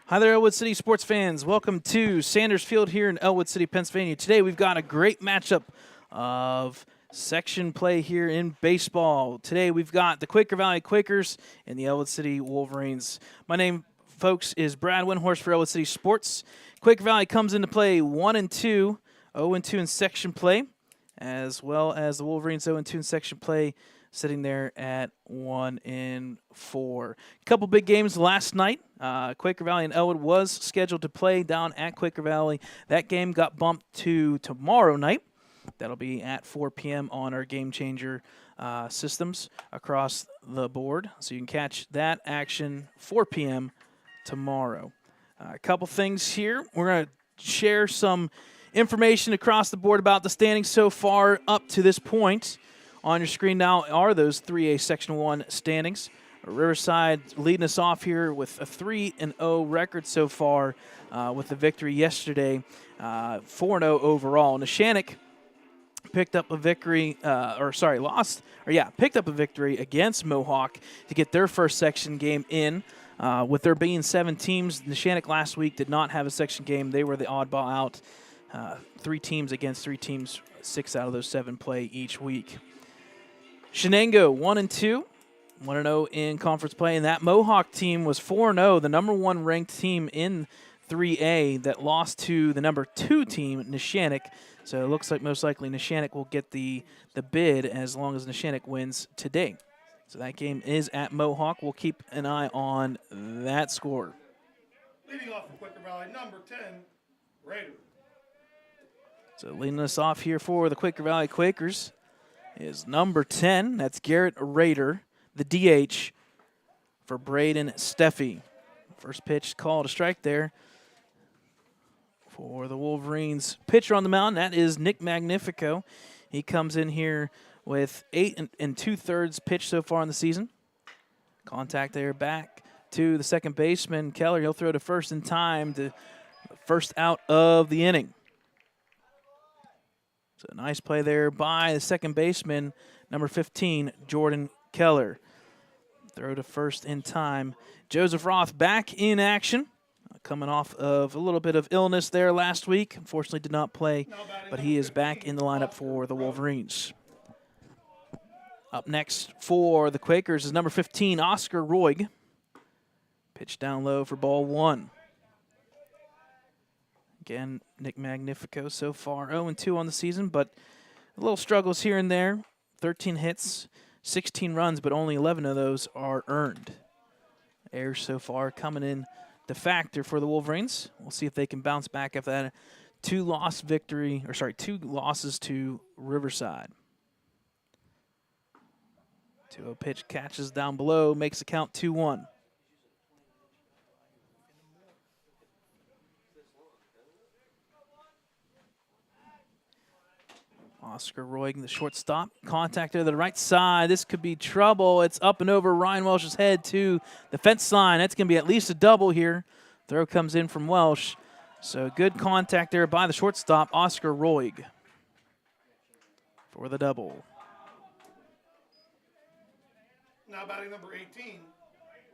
Hi there, Ellwood City sports fans. Welcome to Sanders Field here in Ellwood City, Pennsylvania. Today we've got a great matchup of section play here in baseball. Today we've got the Quaker Valley Quakers and the Ellwood City Wolverines. My name, folks, is Brad Windhorst for Ellwood City Sports. Quaker Valley comes into play 1-2, 0-2 in section play, as well as the Wolverines 0-2 in section play, sitting there at 1-4. A couple big games last night. Quaker Valley and Ellwood was scheduled to play down at Quaker Valley. That game got bumped to tomorrow night. That'll be at 4 p.m. on our Game Changer systems across the board. So you can catch that action 4 p.m. tomorrow. A couple things here. We're going to share some information across the board about the standings so far up to this point. On your screen now are those 3A Section 1 standings. Riverside leading us off here with a 3-0 record so far with the victory yesterday, 4-0 overall. Neshannock picked up a victory, picked up a victory against Mohawk to get their first section game in. With there being 7 teams, Neshannock last week did not have a section game. They were the oddball out. 3 teams against 3 teams, 6 out of those 7 play each week. Shenango 1-2, 1-0 in conference play, and that Mohawk team was 4-0, the number 1 ranked team in 3A that lost to the number 2 team, Neshannock. So it looks like most likely Neshannock will get the bid as long as Neshannock wins today. So that game is at Mohawk. We'll keep an eye on that score. Leading off for Quaker Valley, number 10, Raider. So leading us off here for the Quaker Valley Quakers is number 10. That's Garrett Rader, the DH for Braden Steffi. First pitch called a strike there for the Wolverines. Pitcher on the mound, that is Nick Magnifico. He comes in here with 8 2/3 pitch so far in the season. Contact there back to the second baseman, Keller. He'll throw to first in time, to first out of the inning. So a nice play there by the second baseman, number 15, Jordan Keller. Throw to first in time. Joseph Roth back in action, coming off of a little bit of illness there last week. Unfortunately did not play, but he is back in the lineup for the Wolverines. Up next for the Quakers is number 15, Oscar Roig. Pitch down low for ball 1. Again, Nick Magnifico so far 0-2 on the season, but a little struggles here and there. 13 hits, 16 runs, but only 11 of those are earned. Errors so far coming in the factor for the Wolverines. We'll see if they can bounce back after that 2 losses to Riverside. 2-0 pitch catches down below, makes the count 2-1. Oscar Roig, the shortstop. Contact to the right side. This could be trouble. It's up and over Ryan Welsh's head to the fence line. That's going to be at least a double here. Throw comes in from Welsh. So good contact there by the shortstop, Oscar Roig, for the double. Now batting number 18,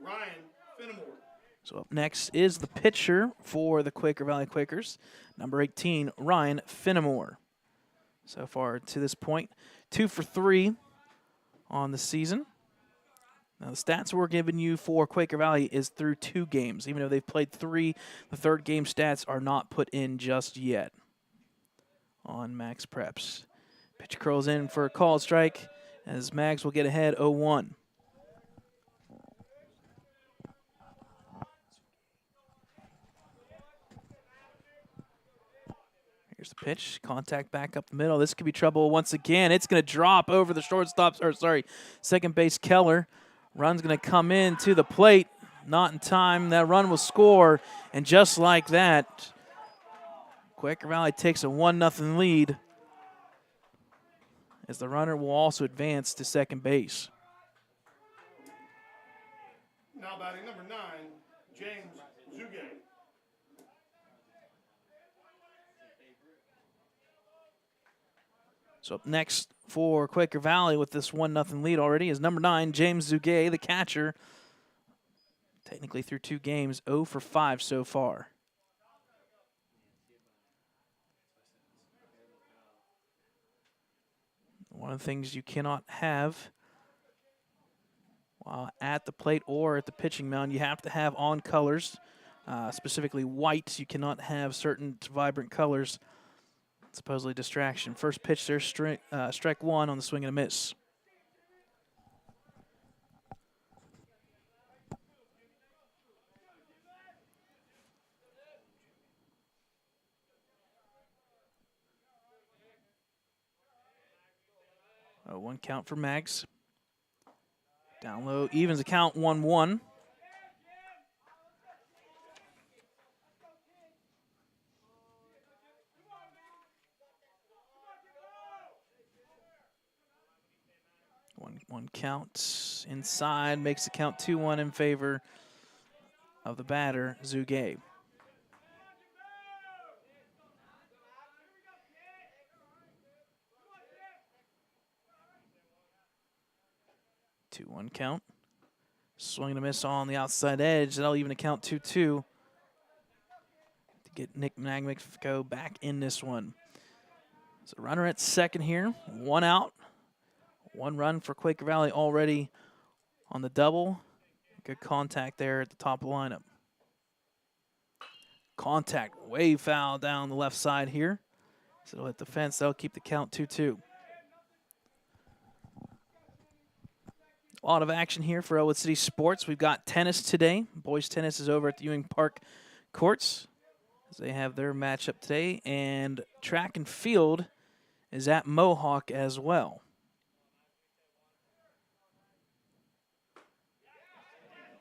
Ryan Finnemore. So up next is the pitcher for the Quaker Valley Quakers, number 18, Ryan Finnemore. So far to this point, 2 for 3 on the season. Now the stats we're giving you for Quaker Valley is through 2 games. Even though they've played 3, the third game stats are not put in just yet on Max Preps. Pitch curls in for a called strike as Mags will get ahead 0-1. Here's the pitch, contact back up the middle. This could be trouble once again. It's going to drop over the second base Keller. Run's going to come in to the plate, not in time. That run will score, and just like that, Quaker Valley takes a 1-0 lead as the runner will also advance to second base. Now batting number 9, James Zugay. So up next for Quaker Valley with this 1-0 lead already is number 9, James Zugay, the catcher. Technically through 2 games, 0 for 5 so far. One of the things you cannot have while at the plate or at the pitching mound, you have to have on colors, specifically white. You cannot have certain vibrant colors. Supposedly distraction. First pitch there, strike 1 on the swing and a miss. Oh, 1 count for Mags. Down low, evens the count 1-1. One count inside, makes the count 2-1 in favor of the batter, Zugay. Two 1 count. Swing and a miss on the outside edge. That'll even account 2-2 to get Nick Magnifico back in this one. So runner at second here, 1 out. 1 run for Quaker Valley already on the double. Good contact there at the top of the lineup. Contact way foul down the left side here. So it'll hit the fence. That'll keep the count 2-2. A lot of action here for Ellwood City Sports. We've got tennis today. Boys tennis is over at the Ewing Park courts as they have their matchup today. And track and field is at Mohawk as well.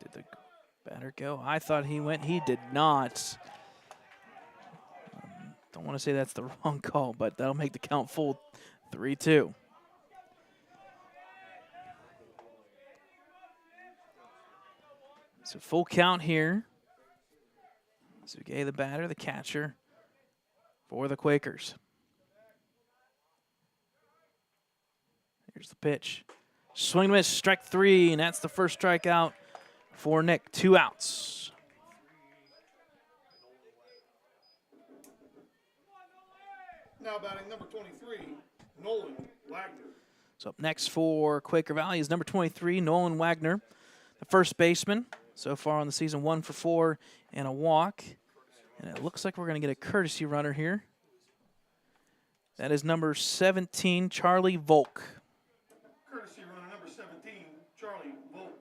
Did the batter go? I thought he went. He did not. Don't want to say that's the wrong call, but that'll make the count full 3-2. So full count here. Zugay the batter, the catcher for the Quakers. Here's the pitch. Swing and miss, strike 3, and that's the first strikeout for Nick. 2 outs. Now batting number 23, Nolan Wagner. So up next for Quaker Valley is number 23, Nolan Wagner, the first baseman. So far on the season, 1 for 4 and a walk. And it looks like we're going to get a courtesy runner here. That is number 17, Charlie Volk. Courtesy runner number 17, Charlie Volk.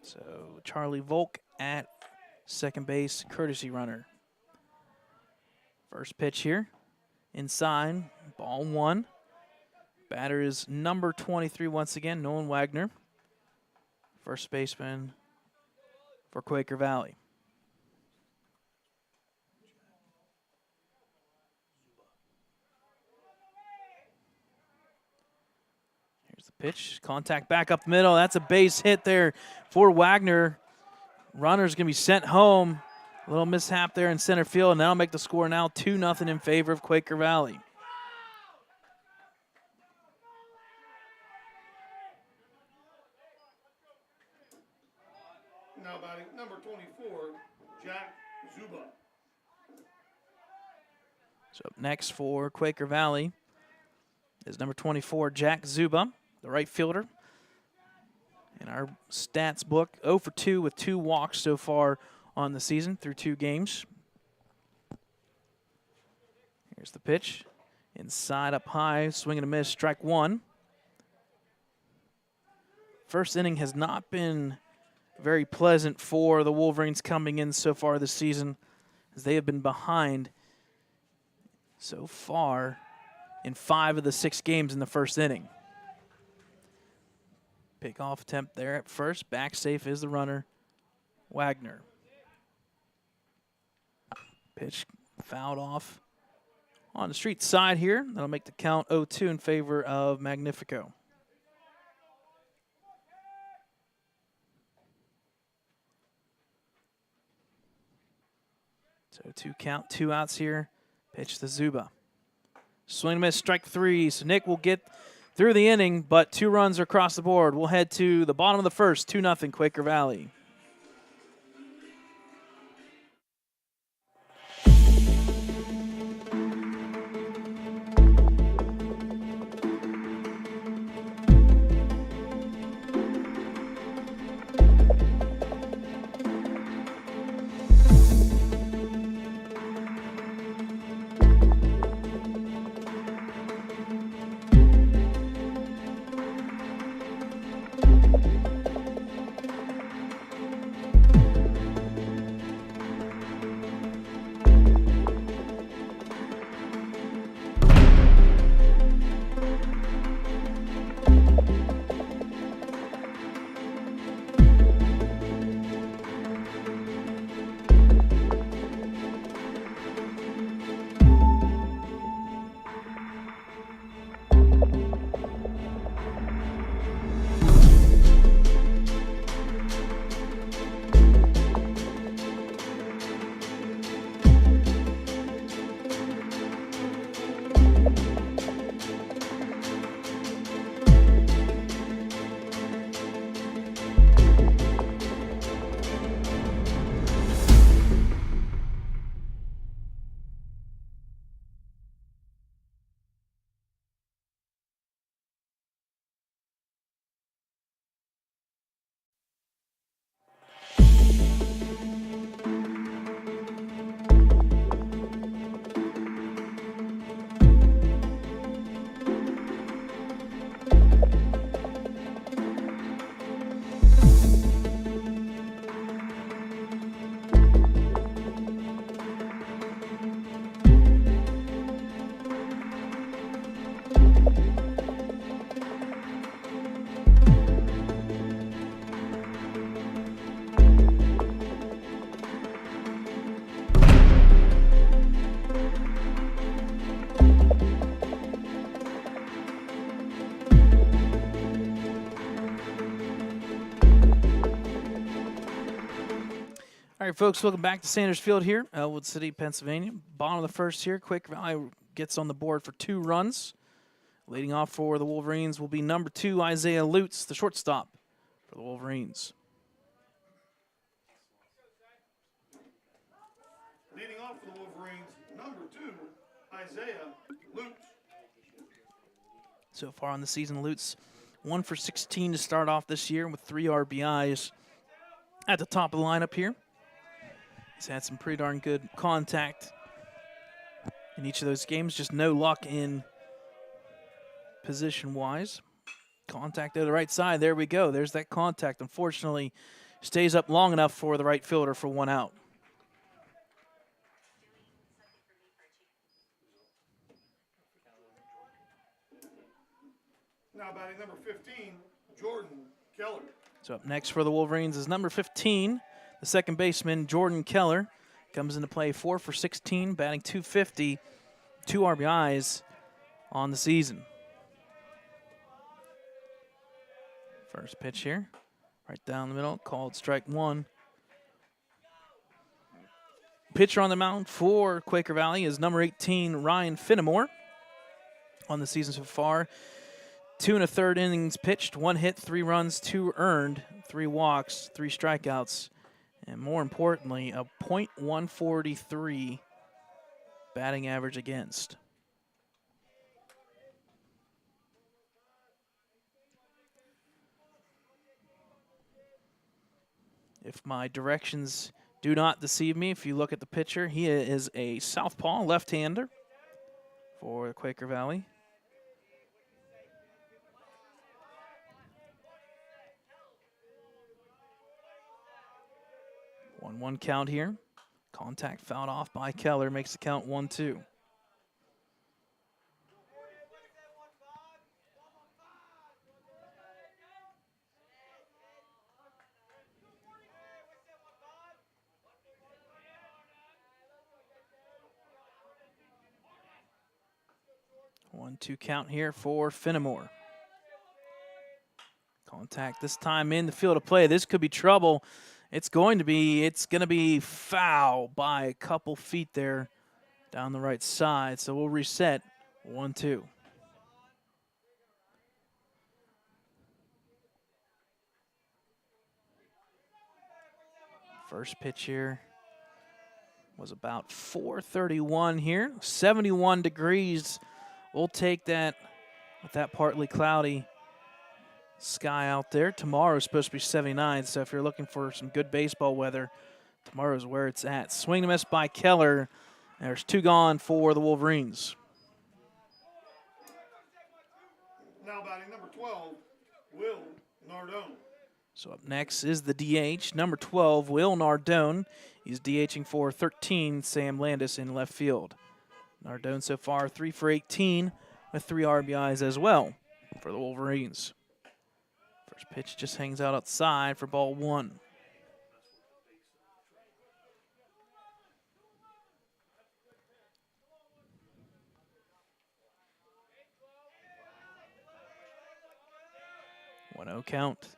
So Charlie Volk at second base, courtesy runner. First pitch here. Inside, ball 1. Batter is number 23 once again, Nolan Wagner. First baseman for Quaker Valley. Here's the pitch. Contact back up the middle. That's a base hit there for Wagner. Runner's going to be sent home. A little mishap there in center field, and that'll make the score now 2-0 in favor of Quaker Valley. Now batting number 24, Jack Zuba. So up next for Quaker Valley is number 24, Jack Zuba, the right fielder. In our stats book, 0 for 2 with 2 walks so far on the season through 2 games. Here's the pitch. Inside up high, swing and a miss, strike 1. First inning has not been very pleasant for the Wolverines coming in so far this season, as they have been behind so far in 5 of the 6 games in the first inning. Pickoff attempt there at first. Back safe is the runner, Wagner. Pitch fouled off on the street side here. That'll make the count 0-2 in favor of Magnifico. So 2 count, 2 outs here. Pitch to Zuba. Swing and miss, strike 3. So Nick will get through the inning, but 2 runs are across the board. We'll head to the bottom of the first, 2-0 Quaker Valley. right, folks, welcome back to Sanders Field here, Ellwood City, Pennsylvania. Bottom of the first here, Quaker Valley gets on the board for 2 runs. Leading off for the Wolverines will be number 2, Isaiah Lutz, the shortstop for the Wolverines. Leading off for the Wolverines, number 2, Isaiah Lutz. So far on the season, Lutz 1 for 16 to start off this year with 3 RBIs at the top of the lineup here. He's had some pretty darn good contact in each of those games, just no luck in position-wise. Contact to the right side, there we go. There's that contact. Unfortunately, stays up long enough for the right fielder for 1 out. Now batting number 15, Jordan Keller. So up next for the Wolverines is number 15, the second baseman, Jordan Keller. Comes into play 4 for 16, batting .250, 2 RBIs on the season. First pitch here, right down the middle, called strike 1. Pitcher on the mound for Quaker Valley is number 18, Ryan Finnemore. On the season so far, 2 1/3 innings pitched, 1 hit, 3 runs, 2 earned, 3 walks, 3 strikeouts, and more importantly, a .143 batting average against. If my directions do not deceive me, if you look at the pitcher, he is a southpaw left-hander for Quaker Valley. One count here. Contact fouled off by Keller, makes the count 1-2. One-two count here for Finnemore. Contact this time in the field of play. This could be trouble. It's going to be foul by a couple feet there down the right side. So we'll reset 1-2. First pitch here was about 431 here. 71 degrees. We'll take that with that partly cloudy sky out there. Tomorrow is supposed to be 79, so if you're looking for some good baseball weather, tomorrow's where it's at. Swing and miss by Keller. There's 2 gone for the Wolverines. Now batting number 12, Will Nardone. So up next is the DH, number 12, Will Nardone. He's DHing for 13, Sam Landis in left field. Nardone so far 3 for 18 with 3 RBIs as well for the Wolverines. First pitch just hangs out outside for ball 1. One-0 count.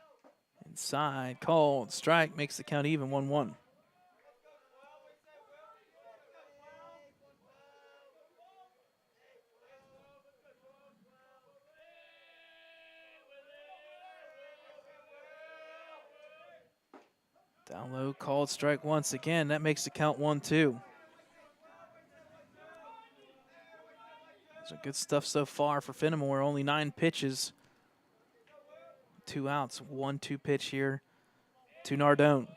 Inside, called, strike, makes the count even, 1-1. Down low, called strike once again. That makes the count 1-2. So good stuff so far for Finnemore. Only 9 pitches. 2 outs. 1-2 pitch here to Nardone.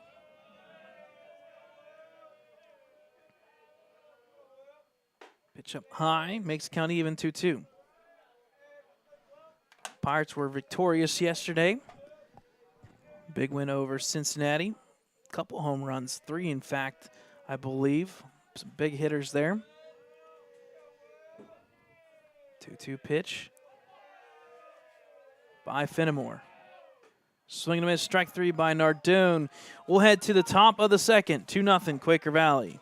Pitch up high. Makes the count even, 2-2. Pirates were victorious yesterday. Big win over Cincinnati. Couple home runs, 3 in fact, I believe. Some big hitters there. 2-2 pitch by Finnemore. Swing and a miss, strike 3 by Nardone. We'll head to the top of the second, 2-0 Quaker Valley.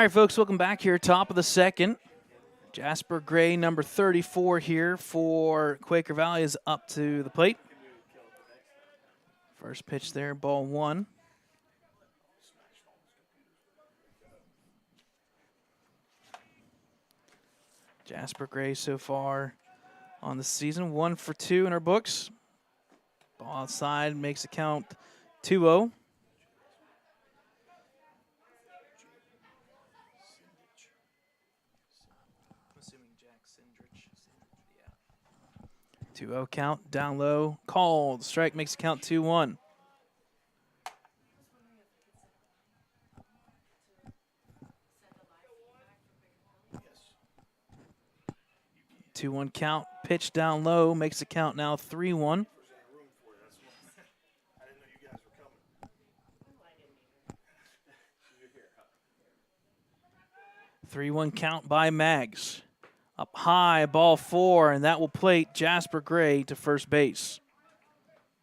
right, folks, welcome back here. Top of the second. Jasper Gray, number 34 here for Quaker Valley, is up to the plate. First pitch there, ball one. Jasper Gray so far on the season, 1 for 2 in our books. Ball outside makes it count 2-0. Assuming Jack Sindrich. Yeah. 2-0 count, down low, called. Strike makes it count 2-1. Yes. 2-1 count, pitch down low, makes it count now 3-1. 3-1 count by Mags. Up high, ball 4, and that will plate Jasper Gray to first base.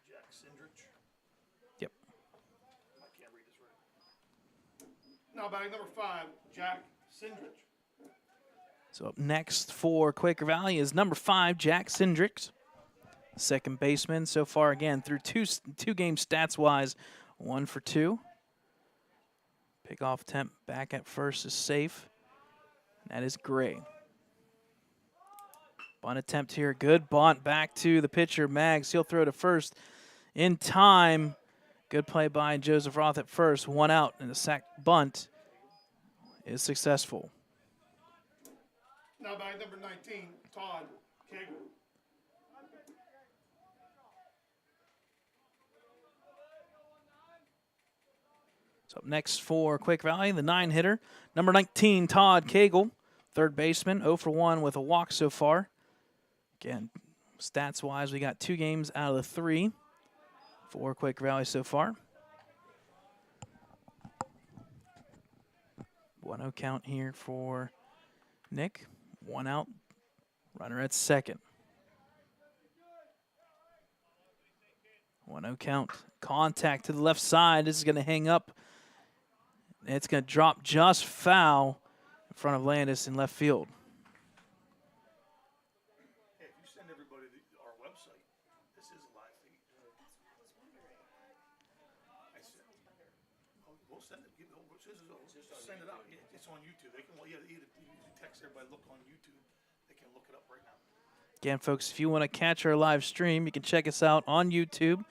Jack Sindrich. Yep. I can't read this right. Now batting number 5, Jack Sindrich. So up next for Quaker Valley is number 5, Jack Sindrich. Second baseman so far, again, through two games stats-wise, 1 for 2. Pickoff attempt back at first is safe. That is Gray. Bunt attempt here. Good bunt back to the pitcher, Mags. He'll throw to first in time. Good play by Joseph Roth at first. 1 out, and the sac bunt is successful. Now by number 19, Todd Quaker. So up next for Quaker Valley, the 9-hitter, number 19, Todd Cagle, third baseman, 0 for 1 with a walk so far. Again, stats-wise, we got 2 games out of the 3 for Quaker Valley so far. 1-0 count here for Nick. 1 out, runner at second. 1-0 count, contact to the left side. This is going to hang up. It's going to drop just foul in front of Landis in left field. Hey, if you send everybody to our website, this is a live feed. I said, we'll send it. Just send it out. It's on YouTube. They can, either text everybody, look on YouTube. They can look it up right now. Again, folks, if you want to catch our live stream, you can check us out on YouTube.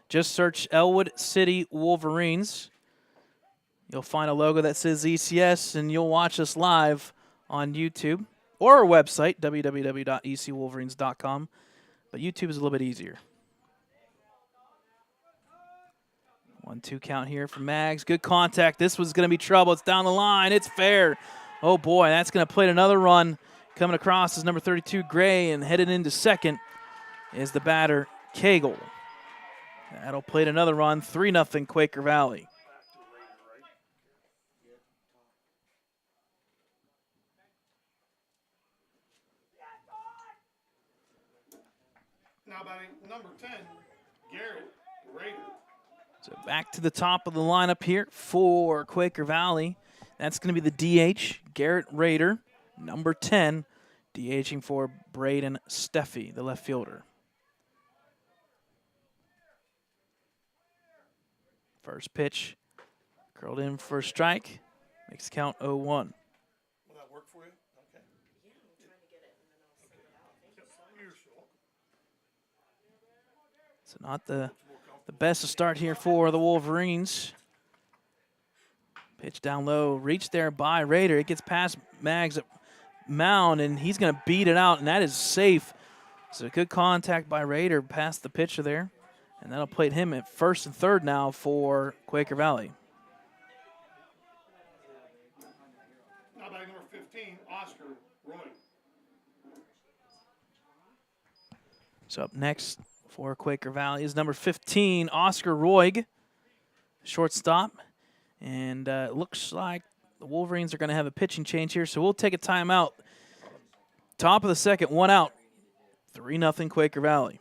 Just search Ellwood City Wolverines. You'll find a logo that says ECS, and you'll watch us live on YouTube or our website, www.ecwolverines.com. But YouTube is a little bit easier. 1-2 count here for Mags. Good contact. This was going to be trouble. It's down the line. It's fair. Oh, boy, that's going to plate another run. Coming across is number 32, Gray, and headed into second is the batter, Cagle. That'll plate another run, 3-0 Quaker Valley. Now batting number 10, Garrett Raider. So back to the top of the lineup here for Quaker Valley. That's going to be the DH, Garrett Raider, number 10, DHing for Braden Steffi, the left fielder. First pitch, curled in for a strike, makes the count 0-1. Will that work for you? Okay. Yeah, I'm trying to get it, and then I'll send it out. Thank you so much. You're so welcome. So not the best of start here for the Wolverines. Pitch down low, reached there by Raider. It gets past Mags at mound, and he's going to beat it out, and that is safe. So good contact by Raider past the pitcher there, and that'll plate him at first and third now for Quaker Valley. Now batting number 15, Oscar Roy. So up next for Quaker Valley is number 15, Oscar Roig, shortstop. And it looks like the Wolverines are going to have a pitching change here, so we'll take a timeout. Top of the second, 1 out, 3-0 Quaker Valley.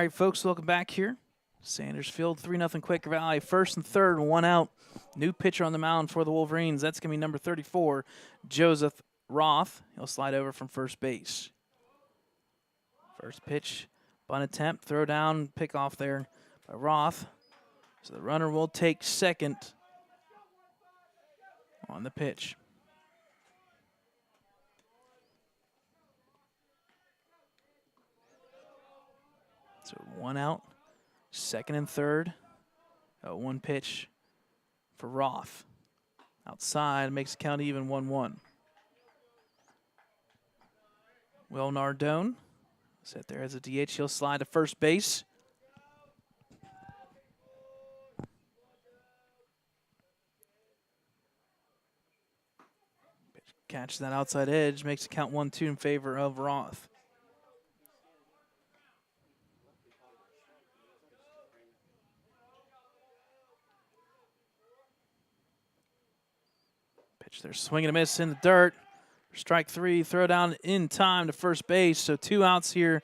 right, folks, welcome back here. Sanders Field, 3-0 Quaker Valley. First and third, 1 out. New pitcher on the mound for the Wolverines. That's going to be number 34, Joseph Roth. He'll slide over from first base. First pitch, bunt attempt, throw down, pick off there by Roth. So the runner will take second on the pitch. So 1 out, second and third. 1 pitch for Roth. Outside, makes the count even 1-1. Will Nardone set there as a DH. He'll slide to first base. Catches that outside edge, makes it count 1-2 in favor of Roth. Pitch there, swing and a miss in the dirt. Strike 3, throw down in time to first base. So 2 outs here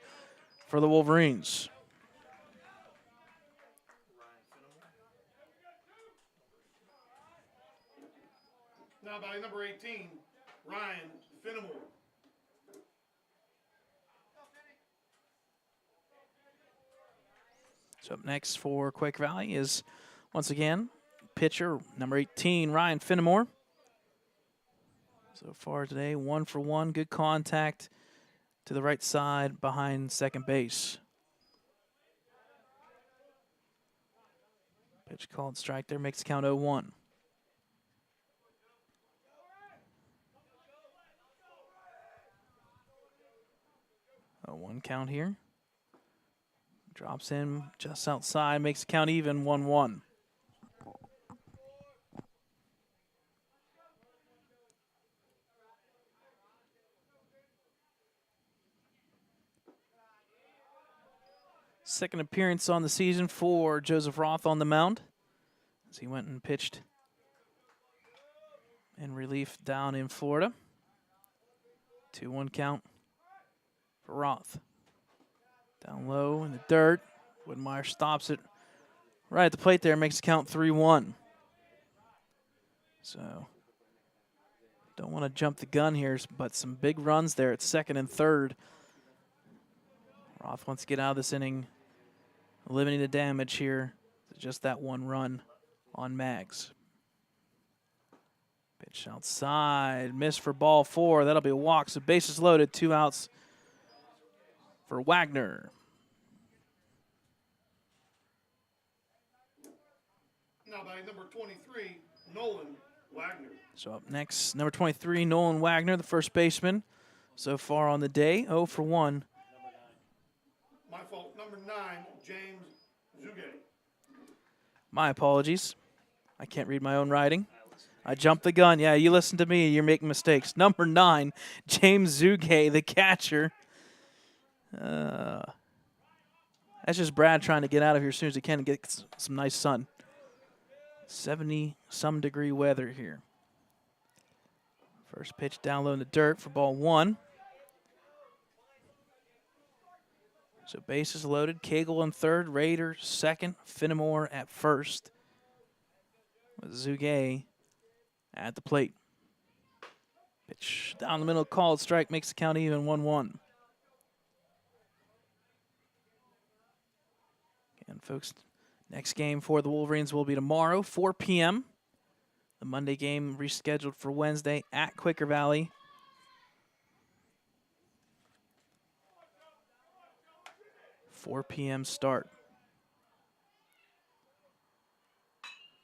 for the Wolverines. Now by number 18, Ryan Finnemore. So up next for Quaker Valley is, once again, pitcher number 18, Ryan Finnemore. So far today, 1 for 1, good contact to the right side behind second base. Pitch called strike there, makes the count 0-1. A 1 count here. Drops in just outside, makes the count even 1-1. Second appearance on the season for Joseph Roth on the mound, as he went and pitched in relief down in Florida. 2-1 count for Roth. Down low in the dirt. Woodmeyer stops it right at the plate there, makes the count 3-1. So don't want to jump the gun here, but some big runs there at second and third. Roth wants to get out of this inning, limiting the damage here to just that 1 run on Mags. Pitch outside, miss for ball 4. That'll be a walk, so bases loaded, 2 outs for Wagner. Now by number 23, Nolan Wagner. So up next, number 23, Nolan Wagner, the first baseman. So far on the day, 0 for 1. My fault. Number 9, James Zugay. My apologies. I can't read my own writing. I jumped the gun. Yeah, you listen to me. You're making mistakes. Number 9, James Zugay, the catcher. That's just Brad trying to get out of here as soon as he can and get some nice sun. 70-some degree weather here. First pitch down low in the dirt for ball 1. So bases loaded. Cagle in third, Rader second, Finnemore at first, with Zugay at the plate. Pitch down the middle, called strike, makes the count even 1-1. And folks, next game for the Wolverines will be tomorrow, 4 p.m. The Monday game rescheduled for Wednesday at Quaker Valley. .4 p.m. start.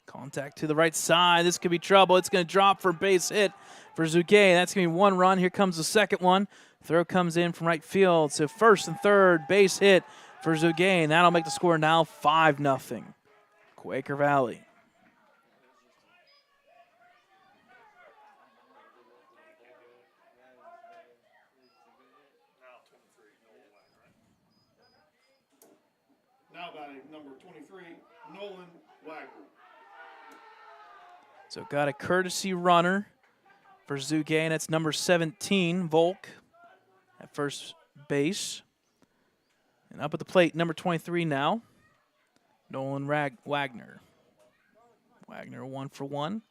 Contact to the right side. This could be trouble. It's going to drop for a base hit for Zugay. That's going to be 1 run. Here comes the second one. Throw comes in from right field. So first and third, base hit for Zugay, and that'll make the score now 5-0. Quaker Valley. Now by number 23, Nolan Wagner. So got a courtesy runner for Zugay, and it's number 17, Volk, at first base. And up at the plate, number 23 now, Nolan Wagner. Wagner 1 for 1.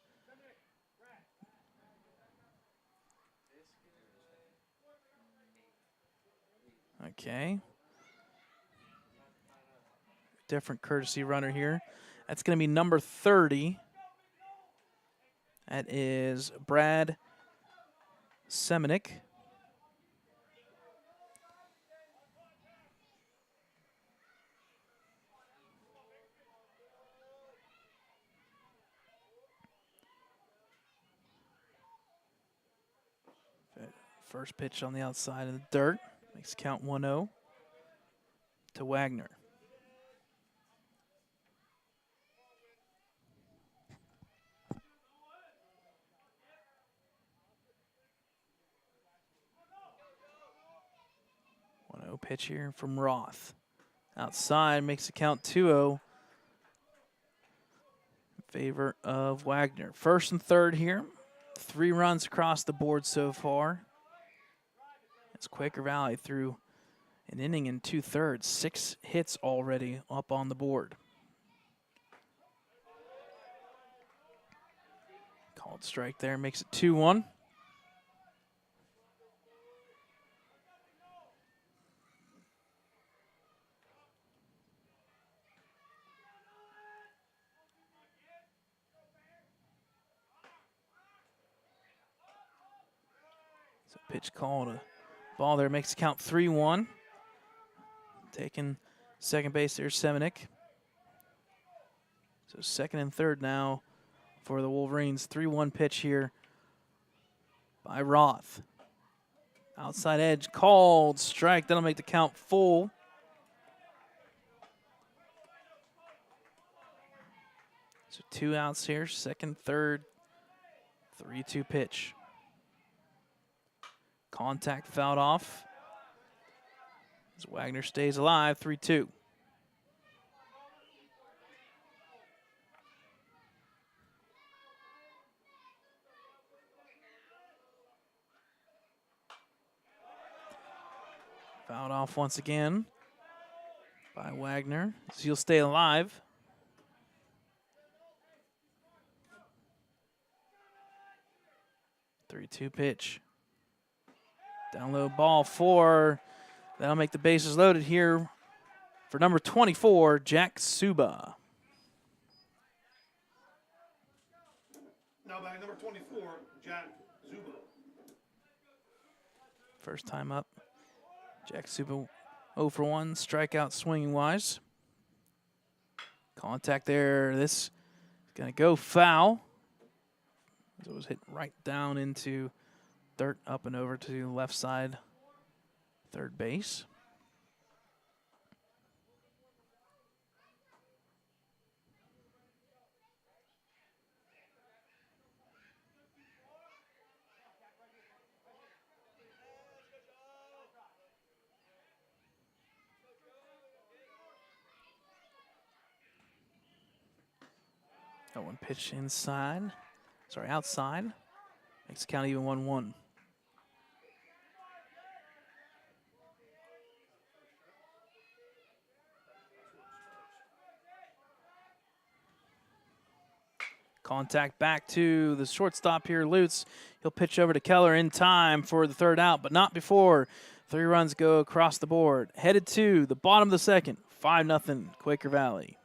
Okay. Different courtesy runner here. That's going to be number 30. That is Brad Semenick. First pitch on the outside of the dirt. Makes count 1-0 to Wagner. Pitch here from Roth. Outside makes the count 2-0 in favor of Wagner. First and third here. 3 runs across the board so far. It's Quaker Valley through an inning and 2/3. 6 hits already up on the board. Called strike there, makes it 2-1. So pitch called, a ball there, makes the count 3-1. Taking second base there's Semenick. So second and third now for the Wolverines. 3-1 pitch here by Roth. Outside edge, called strike. That'll make the count full. So 2 outs here, second, third, 3-2 pitch. Contact fouled off as Wagner stays alive, 3-2. Fouled off once again by Wagner, so he'll stay alive. Three-two pitch. Down low ball 4. That'll make the bases loaded here for number 24, Jack Suba. Now by number 24, Jack Zuba. First time up. Jack Suba 0 for 1, strikeout swinging wise. Contact there. This is going to go foul. It was hit right down into dirt, up and over to the left side, third base. Got one pitch inside. Sorry, outside. Makes the count even 1-1. Contact back to the shortstop here, Lutz. He'll pitch over to Keller in time for the third out, but not before 3 runs go across the board. Headed to the bottom of the second, 5-0 Quaker Valley.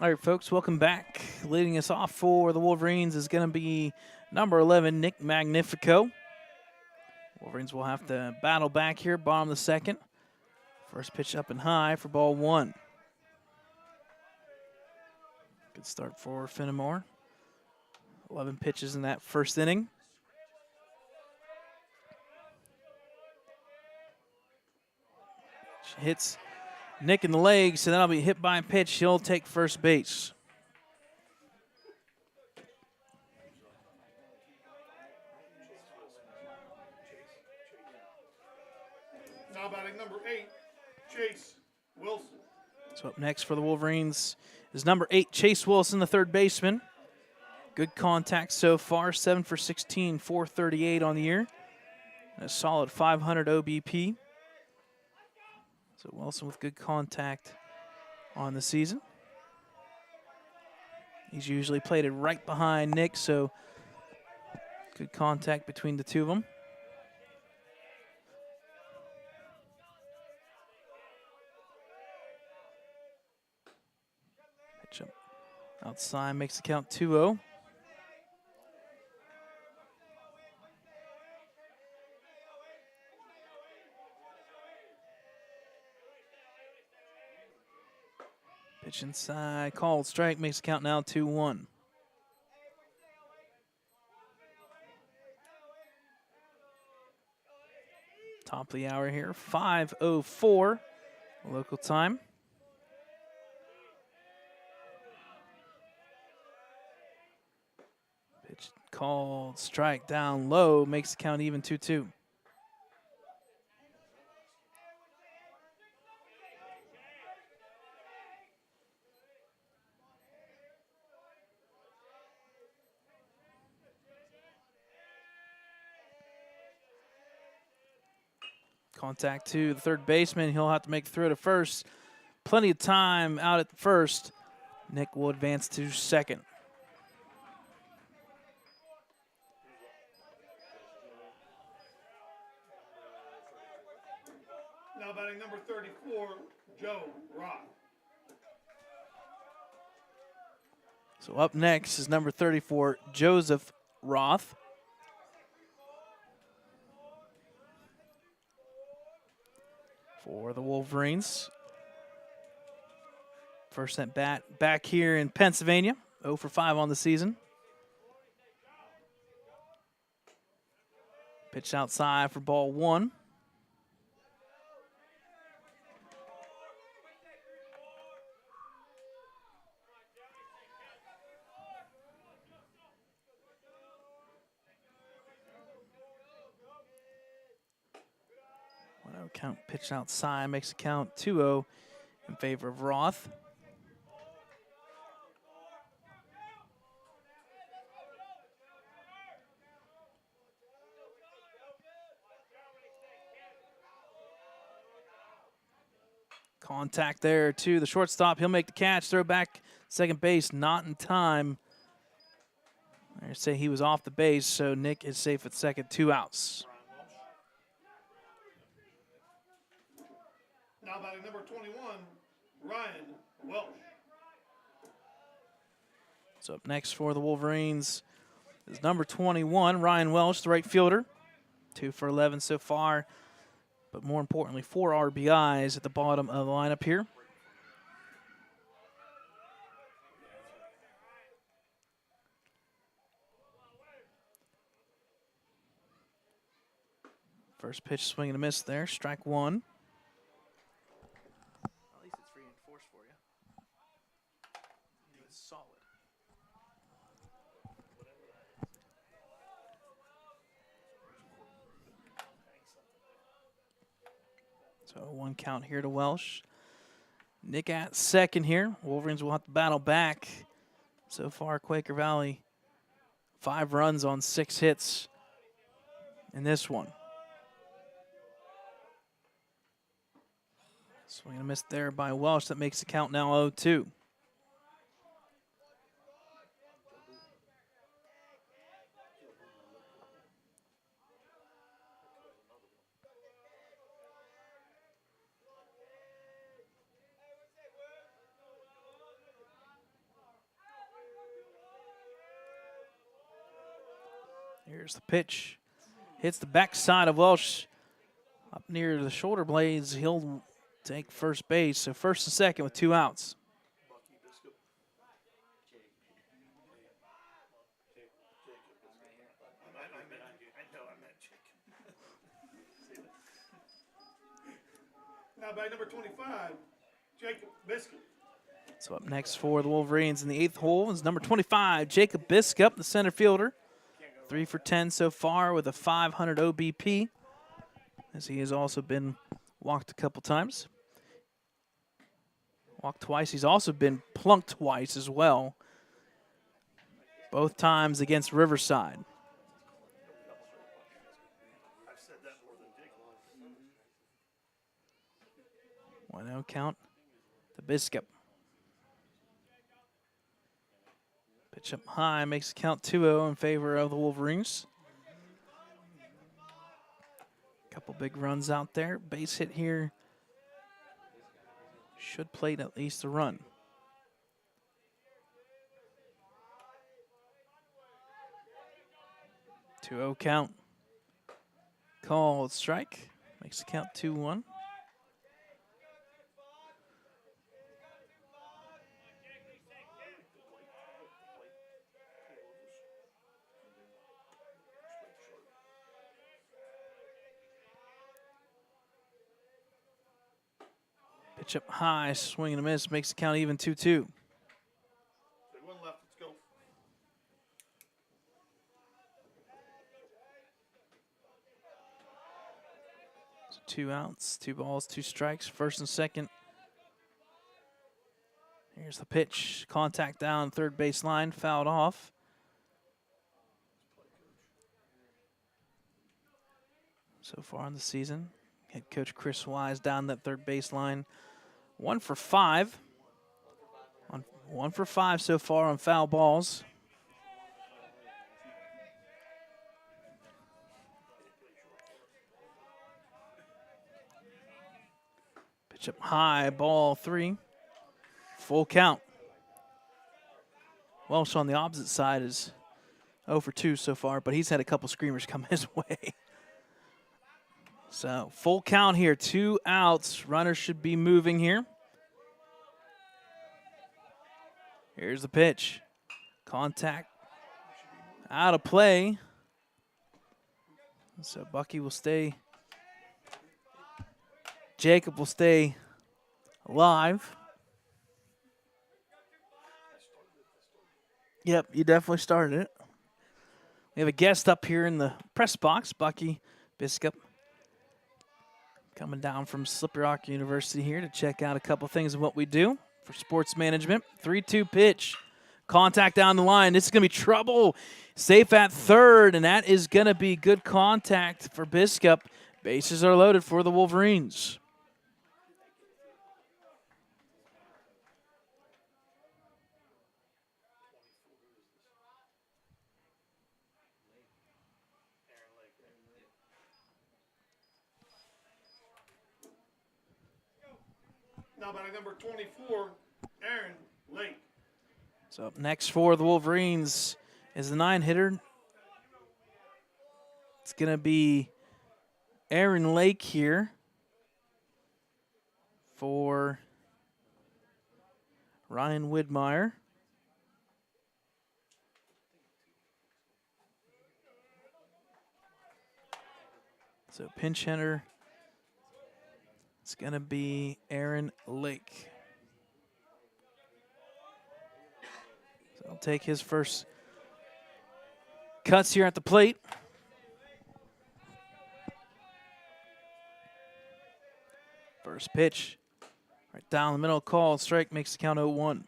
All right, folks, welcome back. Leading us off for the Wolverines is going to be number 11, Nick Magnifico. Wolverines will have to battle back here, bottom of the second. First pitch up and high for ball 1. Good start for Fenimore. 11 pitches in that first inning. She hits Nick in the leg, so that'll be hit by a pitch. He'll take first base. Now batting number 8, Chase Wilson. So up next for the Wolverines is number 8, Chase Wilson, the third baseman. Good contact so far, 7 for 16, 438 on the year. And a solid 500 OBP. So Wilson with good contact on the season. He's usually played it right behind Nick, so good contact between the two of them. Pitch up outside, makes the count 2-0. Pitch inside, called strike, makes the count now 2-1. Top of the hour here, 5:04 local time. Pitch called, strike down low, makes the count even 2-2. Contact to the third baseman. He'll have to make the throw to first. Plenty of time out at the first. Nick will advance to second. Now batting number 34, Joe Roth. So up next is number 34, Joseph Roth. For the Wolverines. First at bat back here in Pennsylvania. 0 for 5 on the season. Pitch outside for ball 1. Count pitch outside, makes the count 2-0 in favor of Roth. Contact there to the shortstop. He'll make the catch, throw back second base, not in time. I say he was off the base, so Nick is safe at second, 2 outs. Now batting number 21, Ryan Welsh. So up next for the Wolverines is number 21, Ryan Welsh, the right fielder. 2 for 11 so far, but more importantly, 4 RBIs at the bottom of the lineup here. First pitch, swing and a miss there, strike 1. So 1 count here to Welsh. Nick at second here. Wolverines will have to battle back. So far, Quaker Valley, 5 runs on 6 hits in this one. Swing and a miss there by Welsh. That makes the count now 0-2. Here's the pitch. Hits the backside of Welsh up near the shoulder blades. He'll take first base. So first and second with 2 outs. Now by number 25, Jacob Biscuit. So up next for the Wolverines in the 8th hole is number 25, Jacob Biscup, the center fielder. 3 for 10 so far with a 500 OBP, as he has also been walked a couple times. Walked twice. He's also been plunked twice as well, both times against Riverside. 1-0 count to Biscup. Pitch up high, makes the count 2-0 in favor of the Wolverines. Couple big runs out there. Base hit here should plate at least a run. 2-0 count. Called strike. Makes the count 2-1. Pitch up high, swing and a miss, makes the count even 2-2. There's one left, let's go. So 2 outs, 2 balls, 2 strikes, first and second. Here's the pitch, contact down third base line, fouled off. So far in the season, head coach Chris Wise down that third base line. 1 for 5. 1 for 5 so far on foul balls. Pitch up high, ball 3. Full count. Welsh on the opposite side is 0 for 2 so far, but he's had a couple screamers come his way. So full count here, 2 outs. Runners should be moving here. Here's the pitch. Contact out of play. So Bucky will stay. Jacob will stay alive. Yep, you definitely started it. We have a guest up here in the press box, Bucky Biscup, coming down from Slippery Rock University here to check out a couple things of what we do for sports management. 3-2 pitch. Contact down the line. This is going to be trouble. Safe at third, and that is going to be good contact for Biscup. Bases are loaded for the Wolverines. Now by number 24, Aaron Lake. So up next for the Wolverines is the 9-hitter. It's going to be Aaron Lake here for Ryan Widmeyer. So pinch hitter, it's going to be Aaron Lake. So he'll take his first cuts here at the plate. First pitch, right down the middle, called strike, makes the count 0-1.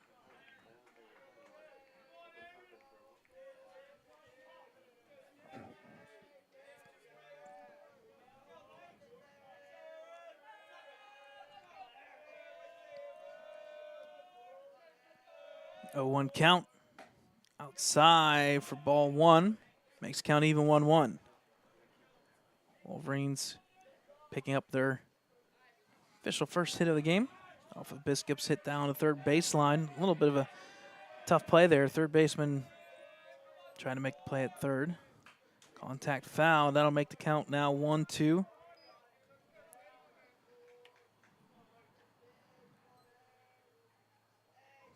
Oh, 1 count. Outside for ball 1. Makes count even 1-1. Wolverines picking up their official first hit of the game off of Biscup's hit down the third baseline. A little bit of a tough play there. Third baseman trying to make the play at third. Contact foul. That'll make the count now 1-2.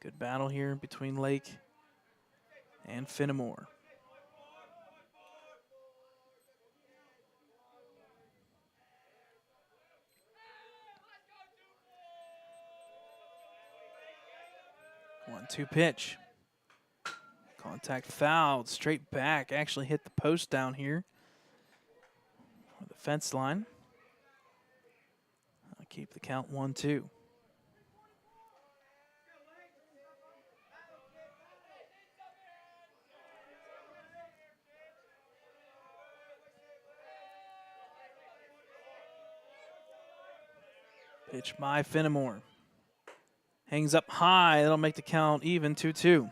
Good battle here between Lake and Fenimore. One-two pitch. Contact fouled, straight back. Actually hit the post down here. The fence line. I'll keep the count 1-2. Pitch by Fenimore. Hangs up high. That'll make the count even 2-2.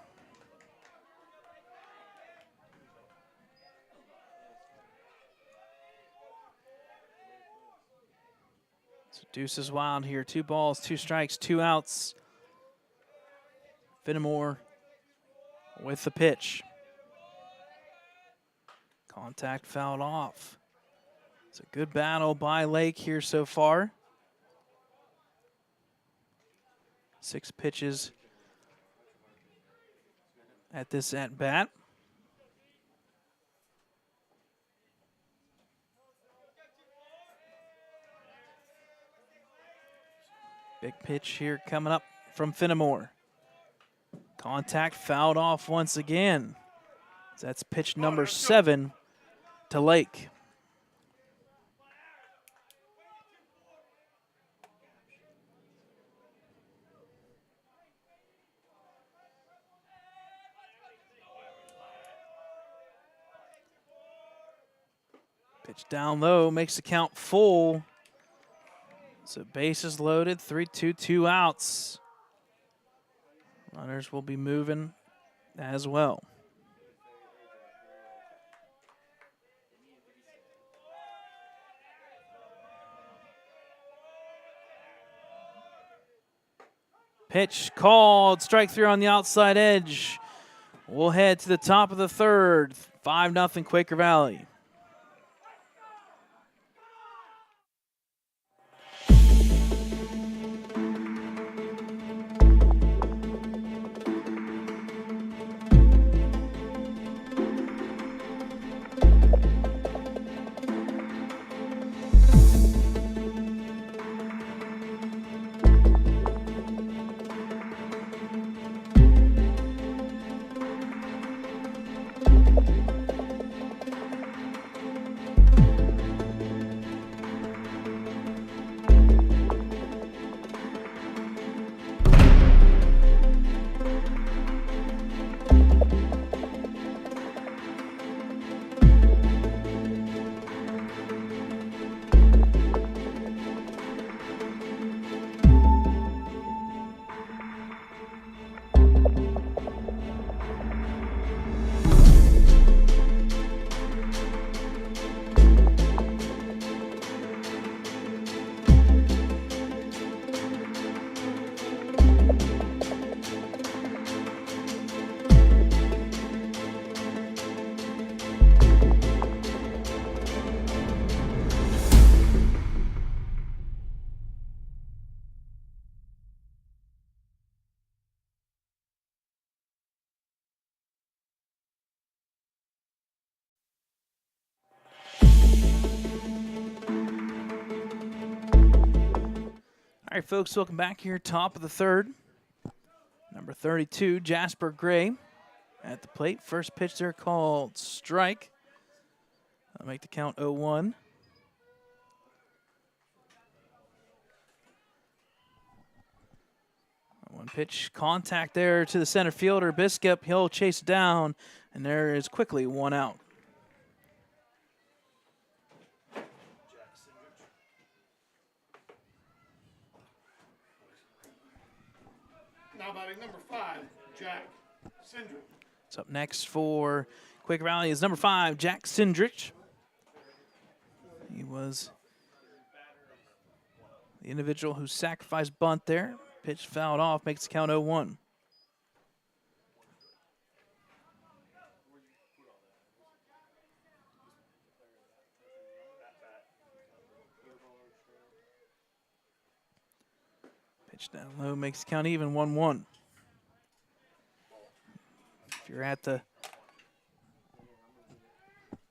So deuce is wild here. 2 balls, 2 strikes, 2 outs. Fenimore with the pitch. Contact fouled off. It's a good battle by Lake here so far. 6 pitches at this at-bat. Big pitch here coming up from Fenimore. Contact fouled off once again. That's pitch number 7 to Lake. Pitch down low, makes the count full. So bases loaded, 3-2, 2 outs. Runners will be moving as well. Pitch called, strike 3 on the outside edge. We'll head to the top of the 3rd, 5-0 Quaker Valley. All right, folks, welcome back here, top of the 3rd. Number 32, Jasper Gray at the plate. First pitch there called strike. I'll make the count 0-1. One pitch, contact there to the center fielder, Biscup. He'll chase it down, and there is quickly 1 out. Now batting number 5, Jack Sindrich. So up next for Quaker Valley is number 5, Jack Sindrich. He was the individual who sacrificed bunt there. Pitch fouled off, makes the count 0-1. Pitch down low makes the count even, 1-1. If you're at the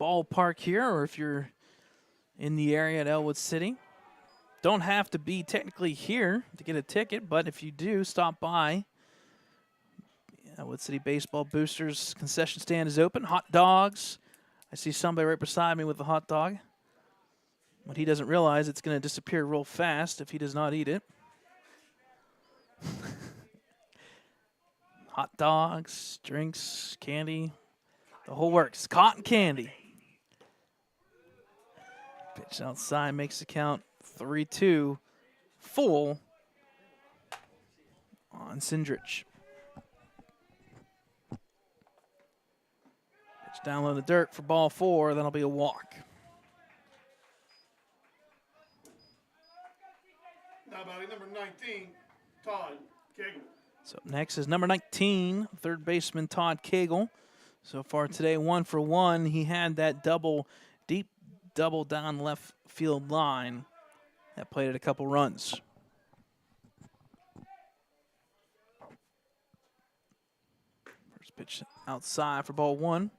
ballpark here, or if you're in the area at Ellwood City, don't have to be technically here to get a ticket, but if you do, stop by. Ellwood City Baseball Boosters concession stand is open. Hot dogs. I see somebody right beside me with a hot dog. But he doesn't realize it's going to disappear real fast if he does not eat it. Hot dogs, drinks, candy, the whole works. Cotton candy. Pitch outside makes the count 3-2. Full on Sindrich. Pitch down low in the dirt for ball 4. That'll be a walk. Now batting number 19, Todd Cagle. So next is number 19, third baseman Todd Cagle. So far today, 1 for 1. He had that deep double down left field line that played at a couple runs. First pitch outside for ball 1.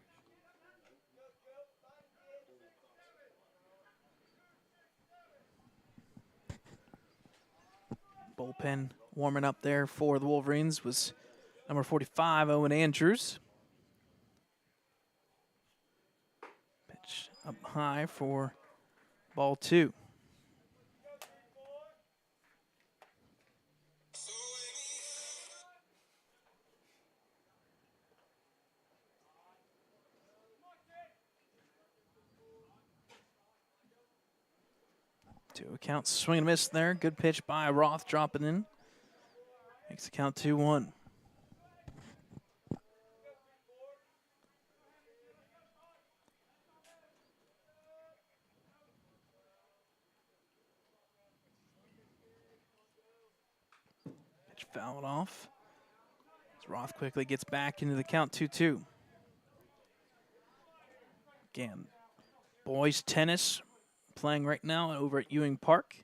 Bullpen warming up there for the Wolverines was number 45, Owen Andrews. Pitch up high for ball 2. Two counts, swing and miss there. Good pitch by Roth, dropping in. Makes the count 2-1. Pitch fouled off. As Roth quickly gets back into the count 2-2. Again, boys tennis playing right now over at Ewing Park,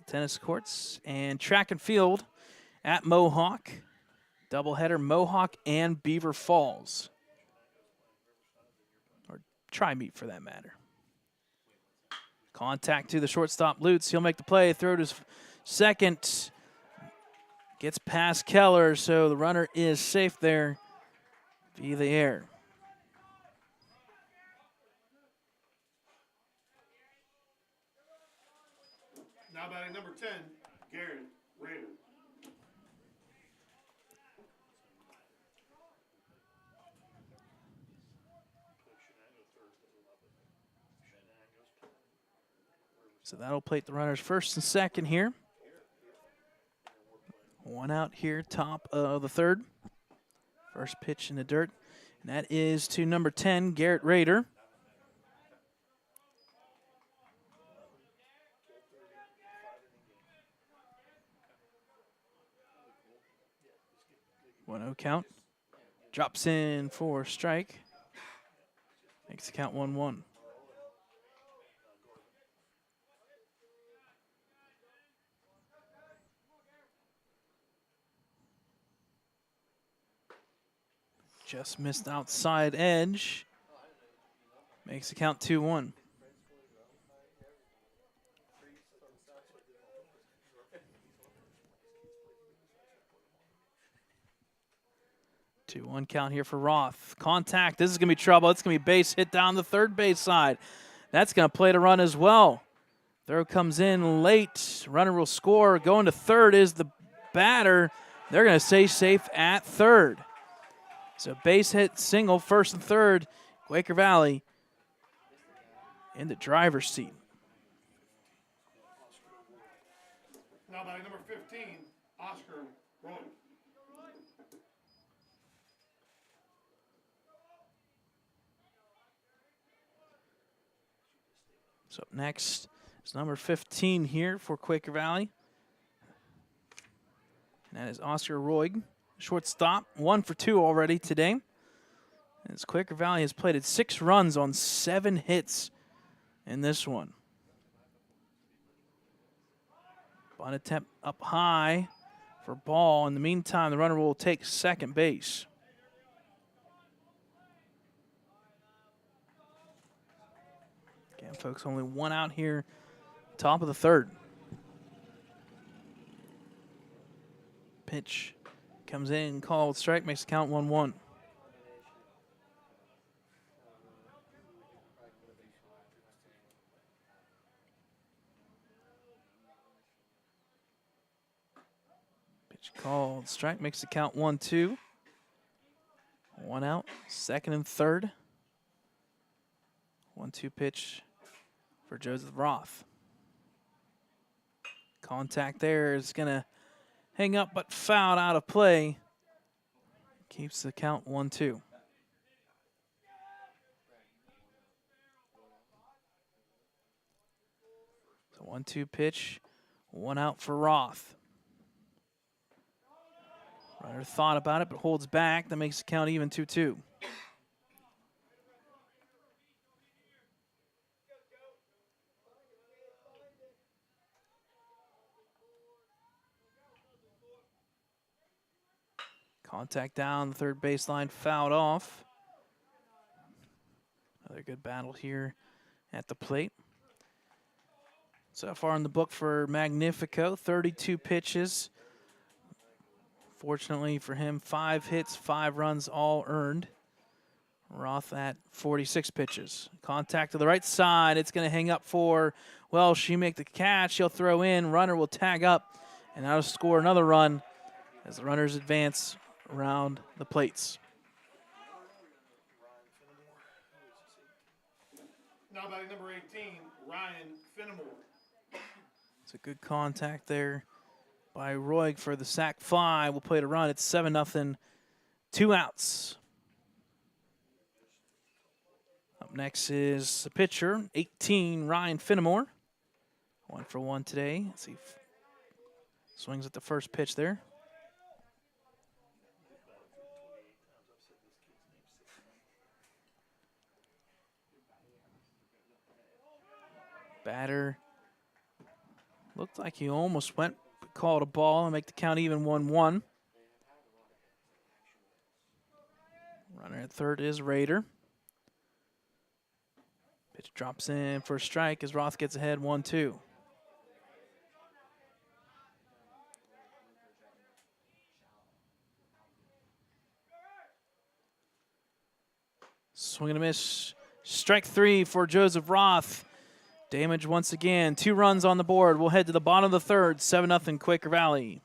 tennis courts, and track and field at Mohawk. Doubleheader, Mohawk and Beaver Falls. Or tri-meet for that matter. Contact to the shortstop, Lutz. He'll make the play, throw to second. Gets past Keller, so the runner is safe there via the air. Now batting number 10, Garrett Rader. So that'll plate the runners first and second here. One out here, top of the third. First pitch in the dirt. And that is to number 10, Garrett Rader. One 0 count. Drops in for strike. Makes the count 1-1. Just missed outside edge. Makes the count 2-1. One count here for Roth. Contact. This is going to be trouble. It's going to be base hit down the third base side. That's going to play to run as well. Throw comes in late. Runner will score. Going to third is the batter. They're going to stay safe at third. So base hit single, first and third. Quaker Valley in the driver's seat. Now by number 15, Oscar Roy. So next is number 15 here for Quaker Valley. And that is Oscar Roig, shortstop. 1 for 2 already today. As Quaker Valley has plated 6 runs on 7 hits in this one. Bunt attempt up high for ball. In the meantime, the runner will take second base. Again, folks, only one out here, top of the third. Pitch comes in, called strike, makes the count 1-1. Pitch called strike, makes the count 1-2. One out, second and third. 1-2 pitch for Joseph Roth. Contact there is going to hang up but fouled out of play. Keeps the count 1-2. So 1-2 pitch, one out for Roth. Runner thought about it but holds back. That makes the count even 2-2. Contact down the third baseline, fouled off. Another good battle here at the plate. So far in the book for Magnifico, 32 pitches. Fortunately for him, 5 hits, 5 runs, all earned. Roth at 46 pitches. Contact to the right side. It's going to hang up for Welsh. She make the catch. She'll throw in. Runner will tag up, and that'll score another run as the runners advance around the plates. Now batting number 18, Ryan Finnemore. It's a good contact there by Roig for the sac fly. We'll play to run. It's 7-0, 2 outs. Up next is the pitcher, 18, Ryan Finnemore. 1 for 1 today. Let's see. Swings at the first pitch there. Batter looked like he almost went, called a ball and make the count even 1-1. Runner at third is Raider. Pitch drops in for a strike as Roth gets ahead 1-2. Swing and a miss. Strike 3 for Joseph Roth. Damage once again. 2 runs on the board. We'll head to the bottom of the third. 7-0 Quaker Valley.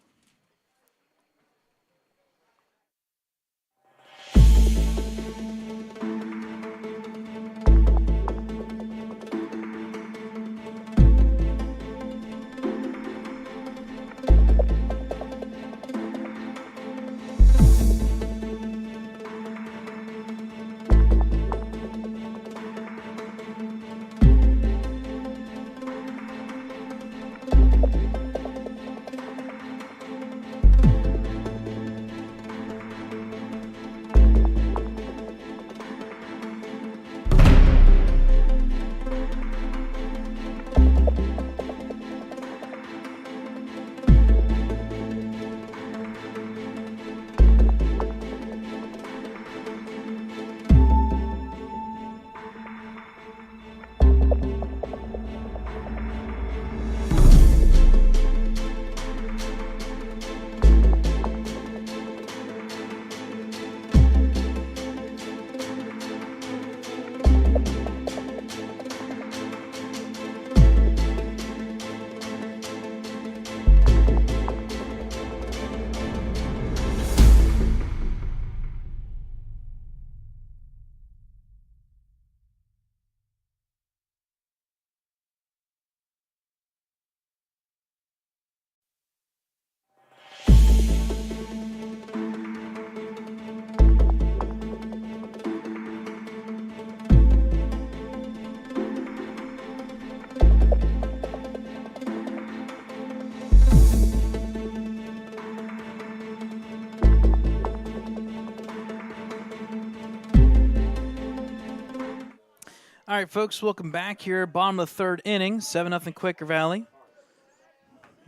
All right, folks, welcome back here. Bottom of the third inning, 7-0 Quaker Valley.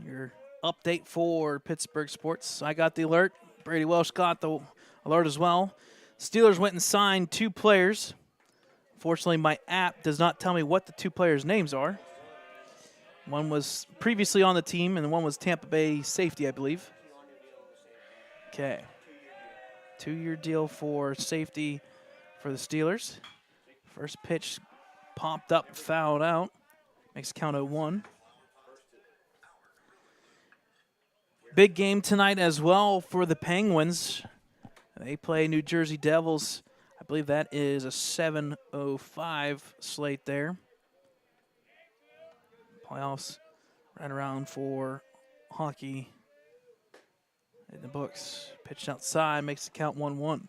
Your update for Pittsburgh sports. I got the alert. Brady Welsh got the alert as well. Steelers went and signed 2 players. Fortunately, my app does not tell me what the 2 players' names are. One was previously on the team, and one was Tampa Bay safety, I believe. Okay. 2-year deal for safety for the Steelers. First pitch popped up, fouled out. Makes count 0-1. Big game tonight as well for the Penguins. They play New Jersey Devils. I believe that is a 7:05 slate there. Playoffs right around for hockey in the books. Pitched outside, makes the count 1-1.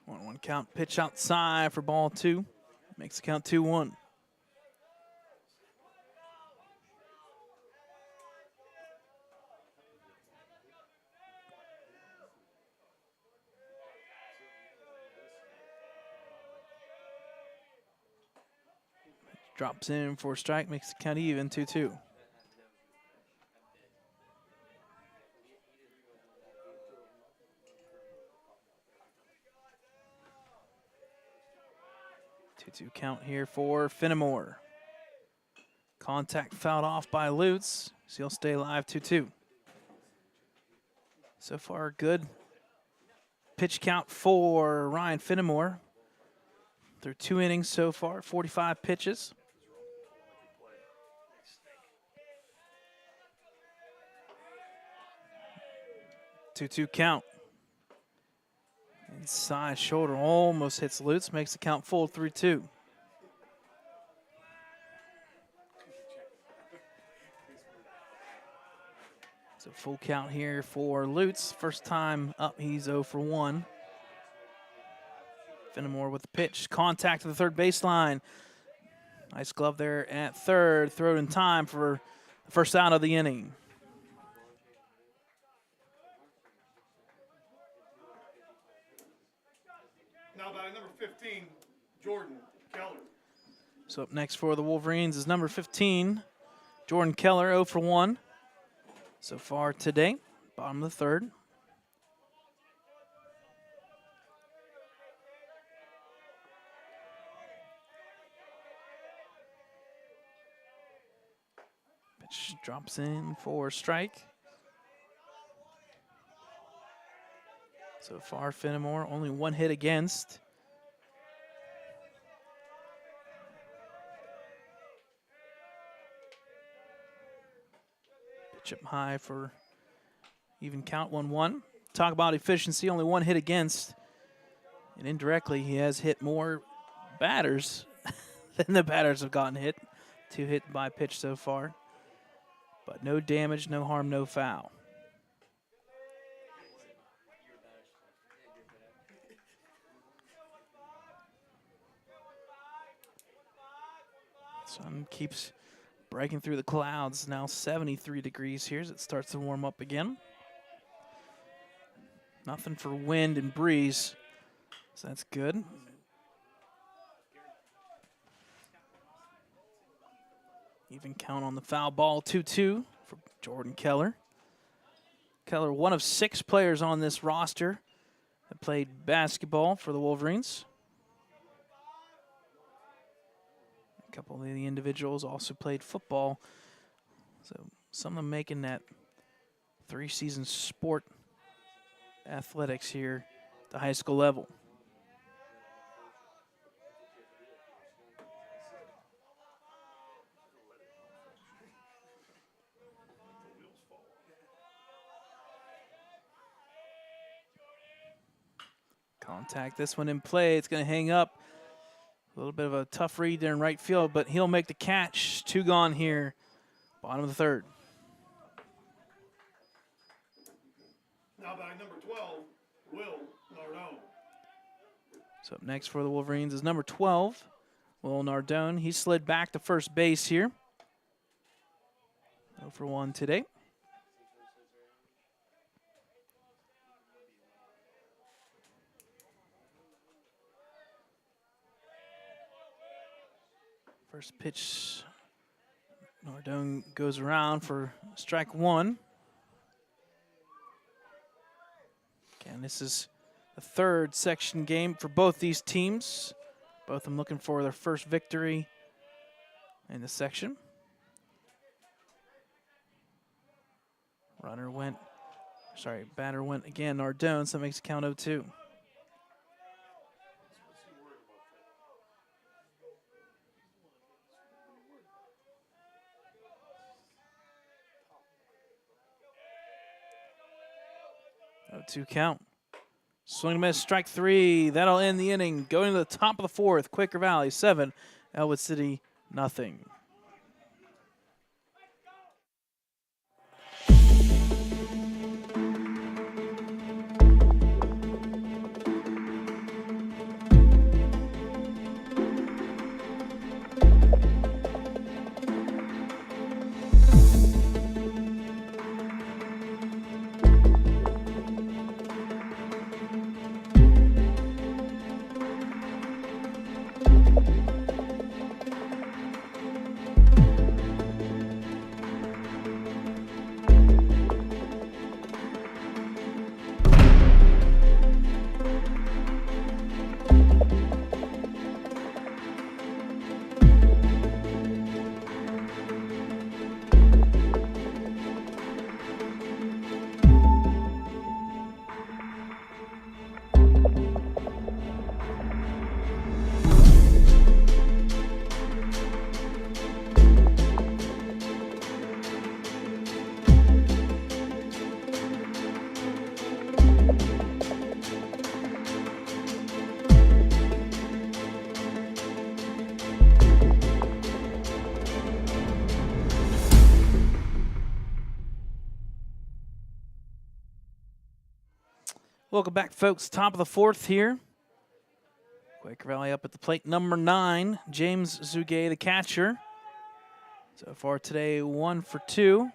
One count, pitch outside for ball 2. Makes the count 2-1. Drops in for a strike, makes the count even 2-2. Two count here for Finnemore. Contact fouled off by Lutz, so he'll stay alive 2-2. So far, good pitch count for Ryan Finnemore. Through 2 innings so far, 45 pitches. Two count. Inside shoulder almost hits Lutz, makes the count full 3-2. So full count here for Lutz. First time up, he's 0 for 1. Finnemore with the pitch. Contact to the third baseline. Nice glove there at third. Throw it in time for the first out of the inning. Now batting number 15, Jordan Keller. So up next for the Wolverines is number 15, Jordan Keller, 0 for 1 so far today. Bottom of the third. Pitch drops in for a strike. So far, Finnemore only 1 hit against. Pitch up high for even count 1-1. Talk about efficiency, only 1 hit against. And indirectly, he has hit more batters than the batters have gotten hit. 2 hit by pitch so far. But no damage, no harm, no foul. Sun keeps breaking through the clouds. Now 73 degrees here as it starts to warm up again. Nothing for wind and breeze, so that's good. Even count on the foul ball, 2-2 for Jordan Keller. Keller, one of 6 players on this roster that played basketball for the Wolverines. A couple of the individuals also played football. So some of them making that 3-season sport athletics here at the high school level. Contact this one in play. It's going to hang up. A little bit of a tough read there in right field, but he'll make the catch. 2 gone here, bottom of the third. Now batting number 12, Will Nardone. So up next for the Wolverines is number 12, Will Nardone. He slid back to first base here. 0 for 1 today. First pitch, Nardone goes around for strike one. Again, this is the third section game for both these teams. Both of them looking for their first victory in the section. Batter went again, Nardone, so that makes it count 0-2. Oh, 2 count. Swing and miss, strike 3. That'll end the inning. Going to the top of the 4th, Quaker Valley 7, Ellwood City nothing. Welcome back, folks. Top of the 4th here. Quaker Valley up at the plate, number 9, James Zugay, the catcher. So far today, 1 for 2.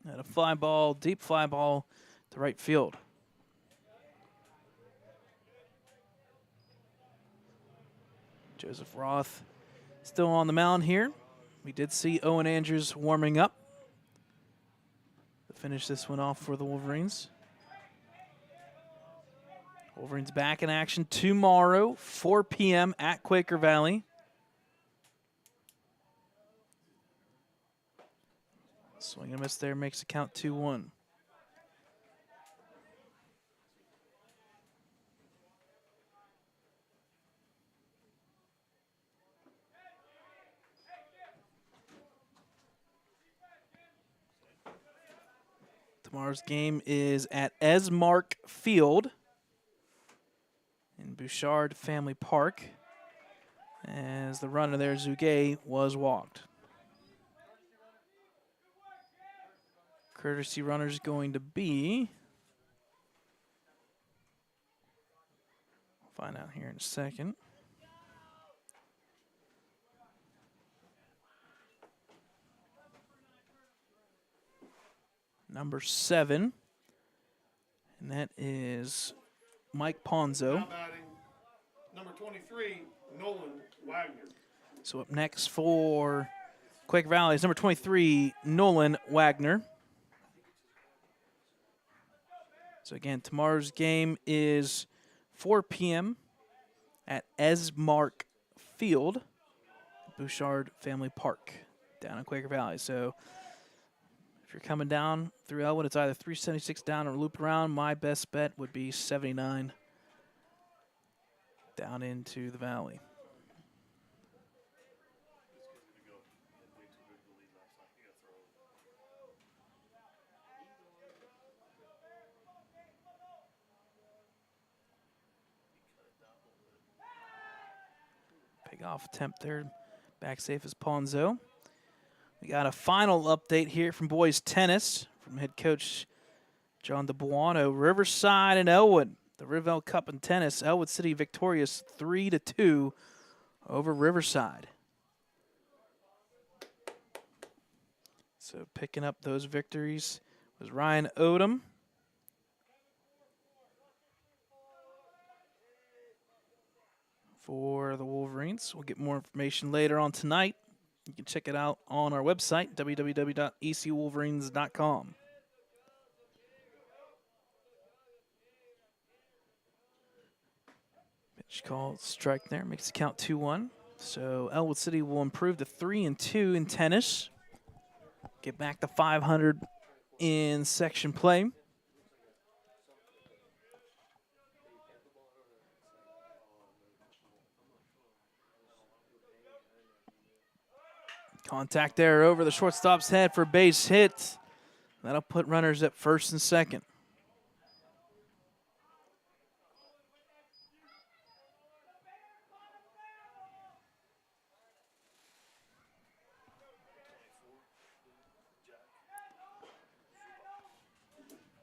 And a fly ball, deep fly ball to right field. Joseph Roth still on the mound here. We did see Owen Andrews warming up to finish this one off for the Wolverines. Wolverines back in action tomorrow, 4 p.m. at Quaker Valley. Swing and miss there, makes the count 2-1. Tomorrow's game is at Esmark Field in Bouchard Family Park, as the runner there, Zugay, was walked. Courtesy runner's going to be, we'll find out here in a second. Number 7, and that is Mike Ponzo. Now batting, number 23, Nolan Wagner. So up next for Quaker Valley is number 23, Nolan Wagner. So again, tomorrow's game is 4 p.m. at Esmark Field, Bouchard Family Park, down in Quaker Valley. So if you're coming down through Ellwood, it's either 376 down or loop around. My best bet would be 79 down into the valley. Big off attempt there. Back safe is Ponzo. We got a final update here from boys tennis from head coach John DeBuono. Riverside and Ellwood, the Rivell Cup in tennis. Ellwood City victorious 3-2 over Riverside. So picking up those victories was Ryan Odom. For the Wolverines. We'll get more information later on tonight You can check it out on our website, www.ecwolverines.com. Pitch called, strike there, makes the count 2-1. So Ellwood City will improve to 3-2 in tennis. Get back to 500 in section play. Contact there over the shortstop's head for base hit. That'll put runners at first and second.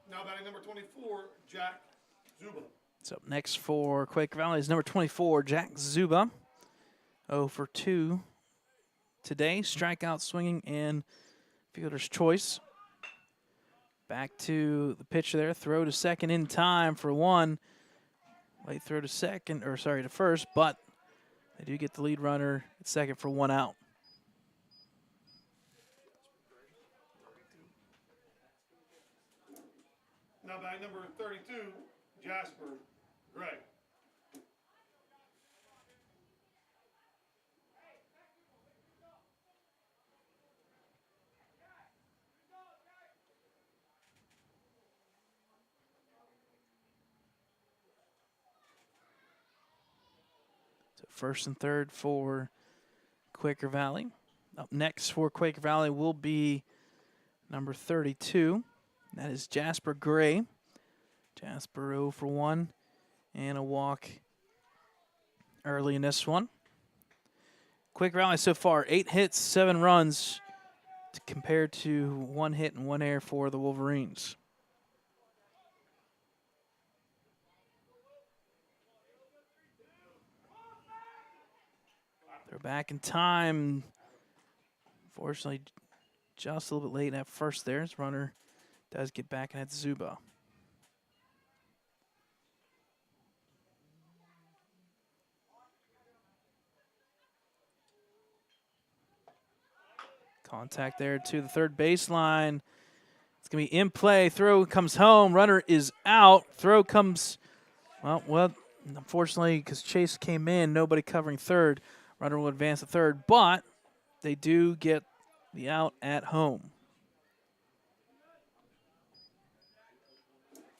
Now batting number 24, Jack Zuba. So up next for Quaker Valley is number 24, Jack Zuba. 0 for 2 today. Strikeout, swinging, and fielder's choice. Back to the pitch there. Throw to second in time for 1. Late throw to second, or sorry, to first, but they do get the lead runner at second for 1 out. Now batting number 32, Jasper Gray. So first and third for Quaker Valley. Up next for Quaker Valley will be number 32. That is Jasper Gray. Jasper 0 for 1 and a walk early in this one. Quaker Valley so far 8 hits, 7 runs compared to 1 hit and 1 error for the Wolverines. They're back in time. Fortunately, just a little bit late at first there. His runner does get back, and that's Zuba. Contact there to the third baseline. It's going to be in play. Throw comes home. Runner is out. Throw comes, well, unfortunately, because Chase came in, nobody covering third. Runner will advance to third, but they do get the out at home.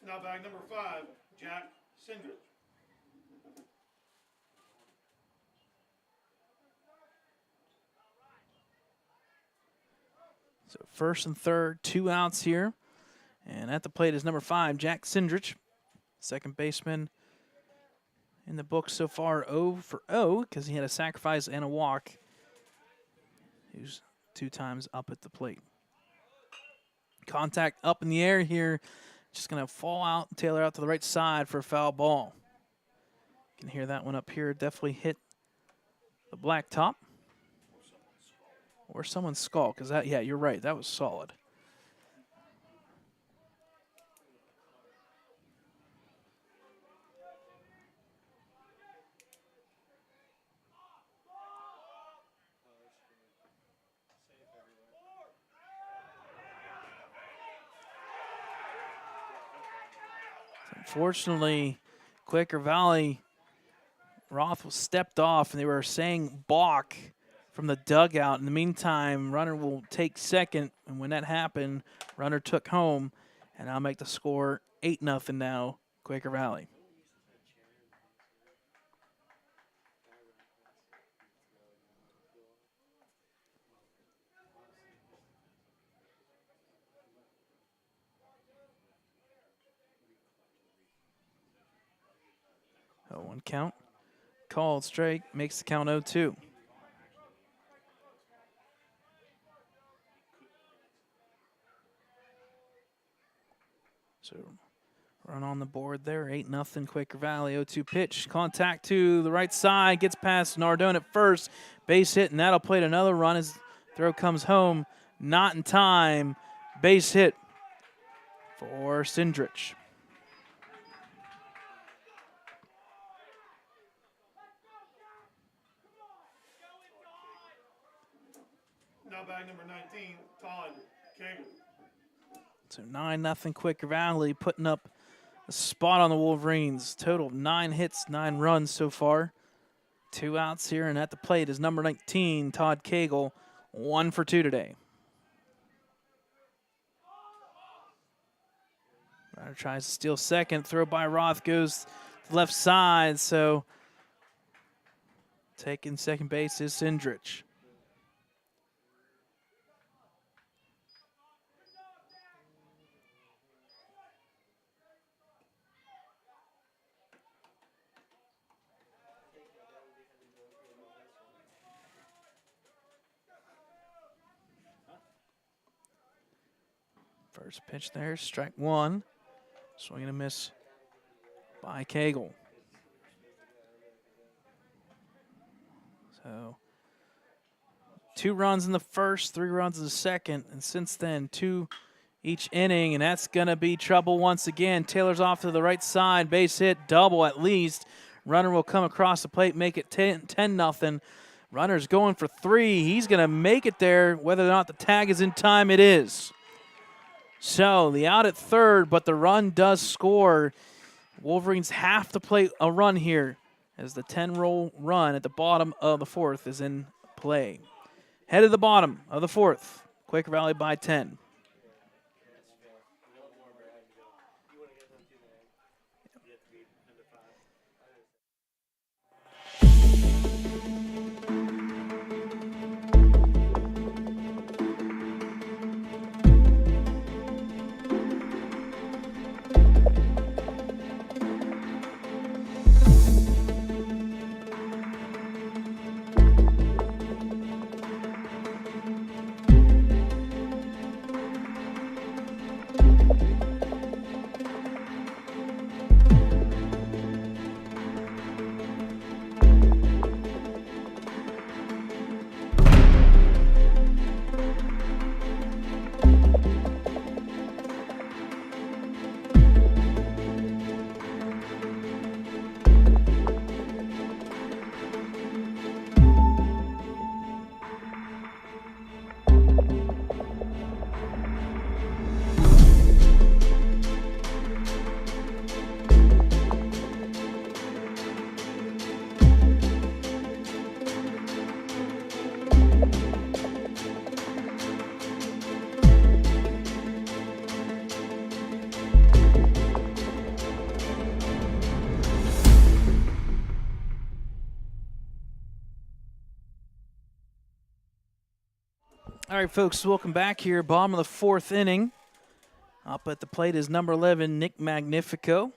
Now batting number 5, Jack Sindrich. So first and third, 2 outs here. And at the plate is number 5, Jack Sindrich. Second baseman in the book so far, 0 for 0, because he had a sacrifice and a walk. He was 2 times up at the plate. Contact up in the air here. Just going to fall out, tailor out to the right side for a foul ball. You can hear that one up here. Definitely hit the blacktop. Or someone's skull, because that, yeah, you're right. That was solid. Unfortunately, Quaker Valley, Roth was stepped off, and they were saying balk from the dugout. In the meantime, runner will take second, and when that happened, runner took home, and I'll make the score 8-0 now, Quaker Valley. Oh, 1 count. Called strike, makes the count 0-2. So run on the board there, 8-0 Quaker Valley. 0-2 pitch, contact to the right side, gets past Nardone at first, base hit, and that'll play another run as throw comes home, not in time, base hit for Sindrich. Now bag number 19, Todd Cagle. So 9-0 Quaker Valley, putting up a spot on the Wolverines. Total of 9 hits, 9 runs so far. 2 outs here, and at the plate is number 19, Todd Cagle, 1 for 2 today. Ryder tries to steal second. Throw by Roth goes left side, so taking second base is Sindrich. First pitch there, strike 1. Swing and a miss by Cagle. So 2 runs in the first, 3 runs in the second, and since then 2 each inning, and that's going to be trouble once again. Taylor's off to the right side, base hit, double at least. Runner will come across the plate, make it 10-0. Runner's going for 3. He's going to make it there. Whether or not the tag is in time, it is. So the out at third, but the run does score. Wolverines have to play a run here as the 10-roll run at the bottom of the 4th is in play. Head of the bottom of the 4th, Quaker Valley by 10. All right, folks, welcome back here. Bottom of the 4th inning. Up at the plate is number 11, Nick Magnifico.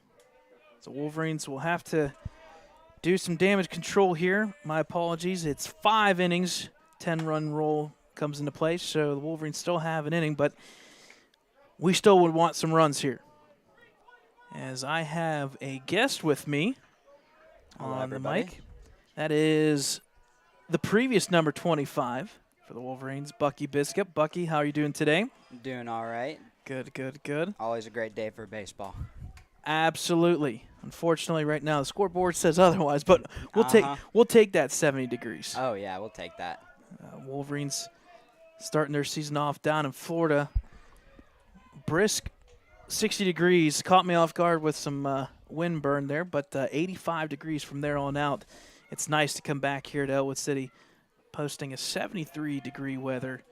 So Wolverines will have to do some damage control here. My apologies. It's 5 innings. 10-run roll comes into play, so the Wolverines still have an inning, but we still would want some runs here. As I have a guest with me on the mic. That is the previous number 25 for the Wolverines, Bucky Biscup. Bucky, how are you doing today? Doing all right. Good, good, good. Always a great day for baseball. Absolutely. Unfortunately, right now the scoreboard says otherwise, but we'll take that 70 degrees. Oh yeah, we'll take that. Wolverines starting their season off down in Florida. Brisk 60 degrees. Caught me off guard with some wind burn there, but 85 degrees from there on out. It's nice to come back here to Ellwood City, posting a 73-degree weather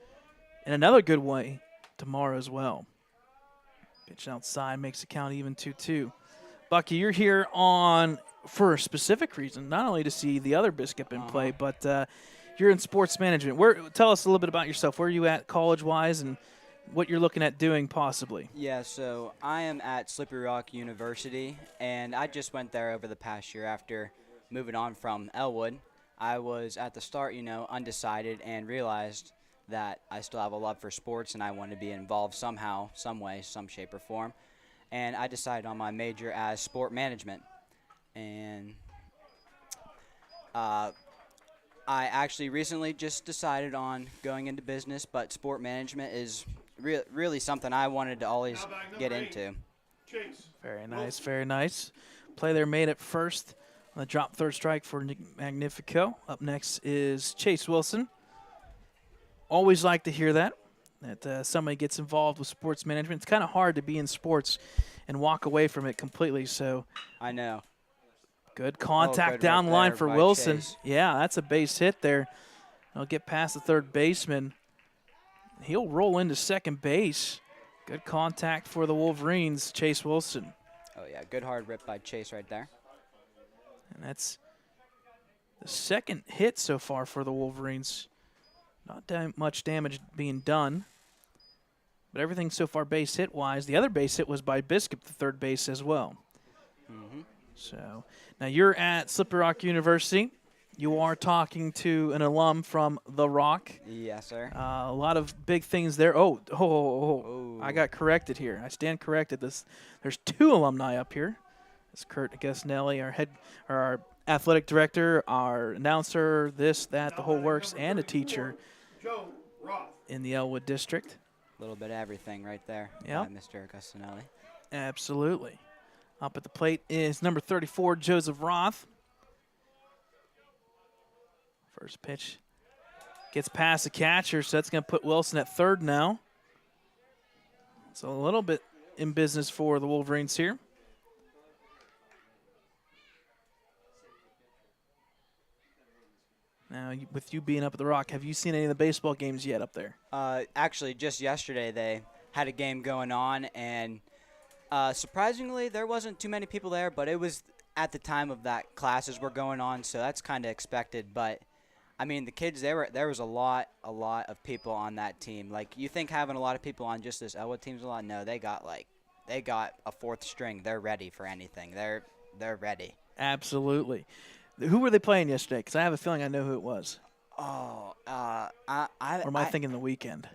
in another good way tomorrow as well. Pitch outside makes the count even 2-2. Bucky, you're here on for a specific reason, not only to see the other Biscup in play, but you're in sports management. Tell us a little bit about yourself. Where are you at college-wise and what you're looking at doing possibly? Yeah, so I am at Slippery Rock University, and I just went there over the past year after moving on from Ellwood. I was at the start, undecided and realized that I still have a love for sports and I want to be involved somehow, some way, some shape or form. And I decided on my major as sport management. And I actually recently just decided on going into business, but sport management is really something I wanted to always get into. Very nice, very nice. Play there made at first. On the drop third strike for Nick Magnifico. Up next is Chase Wilson. always like to hear that somebody gets involved with sports management. It's kind of hard to be in sports and walk away from it completely. So I know. good contact good down rip line there for by Wilson. Chase. Yeah, that's a base hit there. He'll get past the third baseman. He'll roll into second base. Good contact for the Wolverines, Chase Wilson. Oh, yeah, good hard rip by Chase right there. And that's the second hit so far for the Wolverines. Not that much damage being done. But everything so far base hit wise. The other base hit was by Biscup, the third base as well. So now you're at Slippery Rock University. You are talking to an alum from The Rock. Yes, sir. A lot of big things there. I got corrected here. I stand corrected. There's 2 alumni up here. It's Kurt Gasnelli, our athletic director, our announcer, this, that, the whole works, and a teacher Joe Roth. in the Ellwood district. A little bit of everything right there Yep. by Mr. Agustinelli. Absolutely. Up at the plate is number 34, Joseph Roth. First pitch gets past the catcher, so that's going to put Wilson at third now. So a little bit in business for the Wolverines here. Now, with you being up at the Rock, have you seen any of the baseball games yet up there? Actually, just yesterday they had a game going on, and surprisingly, there wasn't too many people there, but it was at the time of that classes were going on, so that's kind of expected. But I mean, the kids, there was a lot of people on that team. Like, you think having a lot of people on just this Ellwood team's a lot? No, they got a fourth string. They're ready for anything. They're ready. Absolutely. Who were they playing yesterday? Because I have a feeling I know who it was. Oh, Or am I thinking the weekend?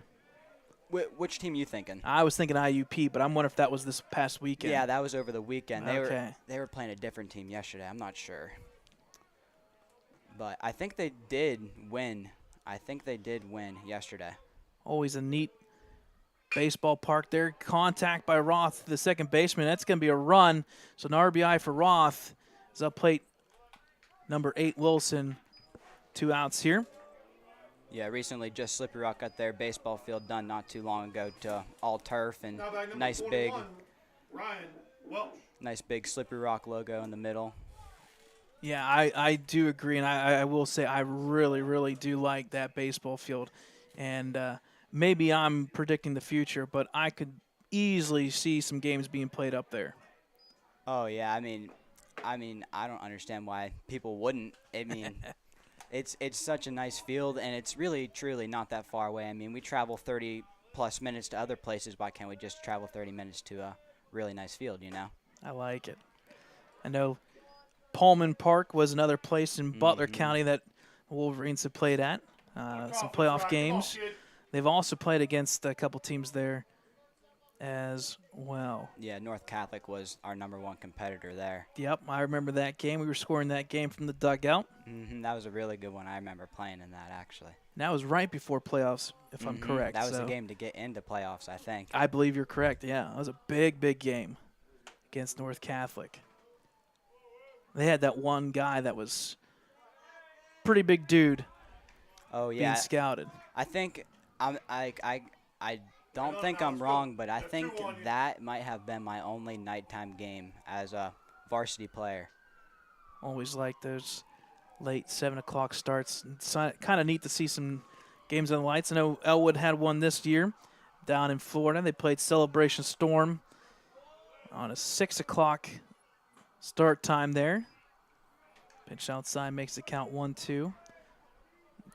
Which team you thinking? I was thinking IUP, but I'm wondering if that was this past weekend. Yeah, that was over the weekend. Okay. They were playing a different team yesterday. I'm not sure. But I think they did win. Yesterday. Always a neat baseball park there. Contact by Roth, the second baseman. That's going to be a run. So an RBI for Roth is up plate. Number 8, Wilson. 2 outs here. Yeah, recently just Slippery Rock got their baseball field done not too long ago to all turf and Now back number nice 41, Ryan Welch. big Slippery Rock logo in the middle. Yeah, I do agree, and I will say I really, really do like that baseball field. And maybe I'm predicting the future, but I could easily see some games being played up there. Oh yeah, I mean I don't understand why people wouldn't. I mean it's such a nice field, and it's really truly not that far away. I mean, we travel 30 plus minutes to other places. Why can't we just travel 30 minutes to a really nice field, you know? I like it. I know Pullman Park was another place in Butler County that the Wolverines have played at. Some playoff games. They've also played against a couple teams there as well. Yeah, North Catholic was our #1 competitor there. Yep, I remember that game. We were scoring that game from the dugout. That was a really good one. I remember playing in that, actually. And that was right before playoffs, if I'm correct. That was so the game to get into playoffs, I think. I believe you're correct, yeah. That was a big, big game against North Catholic. They had that one guy that was pretty big dude Oh, being yeah. scouted. I think I don't think I'm wrong, but I think that might have been my only nighttime game as a varsity player. Always like those late 7 o'clock starts. It's kind of neat to see some games on the lights. I know Ellwood had one this year down in Florida. They played Celebration Storm on a 6 o'clock start time there. Pitch outside makes the count 1-2.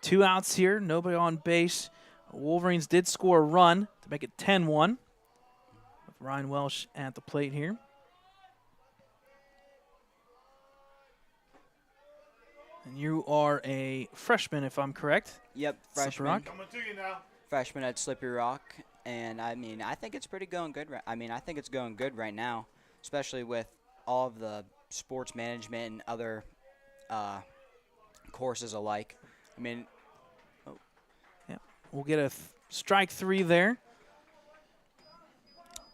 2 outs here, nobody on base. Wolverines did score a run to make it 10-1 with Ryan Welsh at the plate here. And you are a freshman, if I'm correct. Yep, Slippery freshman. Rock. Coming to you now. Freshman at Slippery Rock, and I mean, I think it's going good. I think it's going good right now, especially with all of the sports management and other courses alike. I mean, We'll get a strike 3 there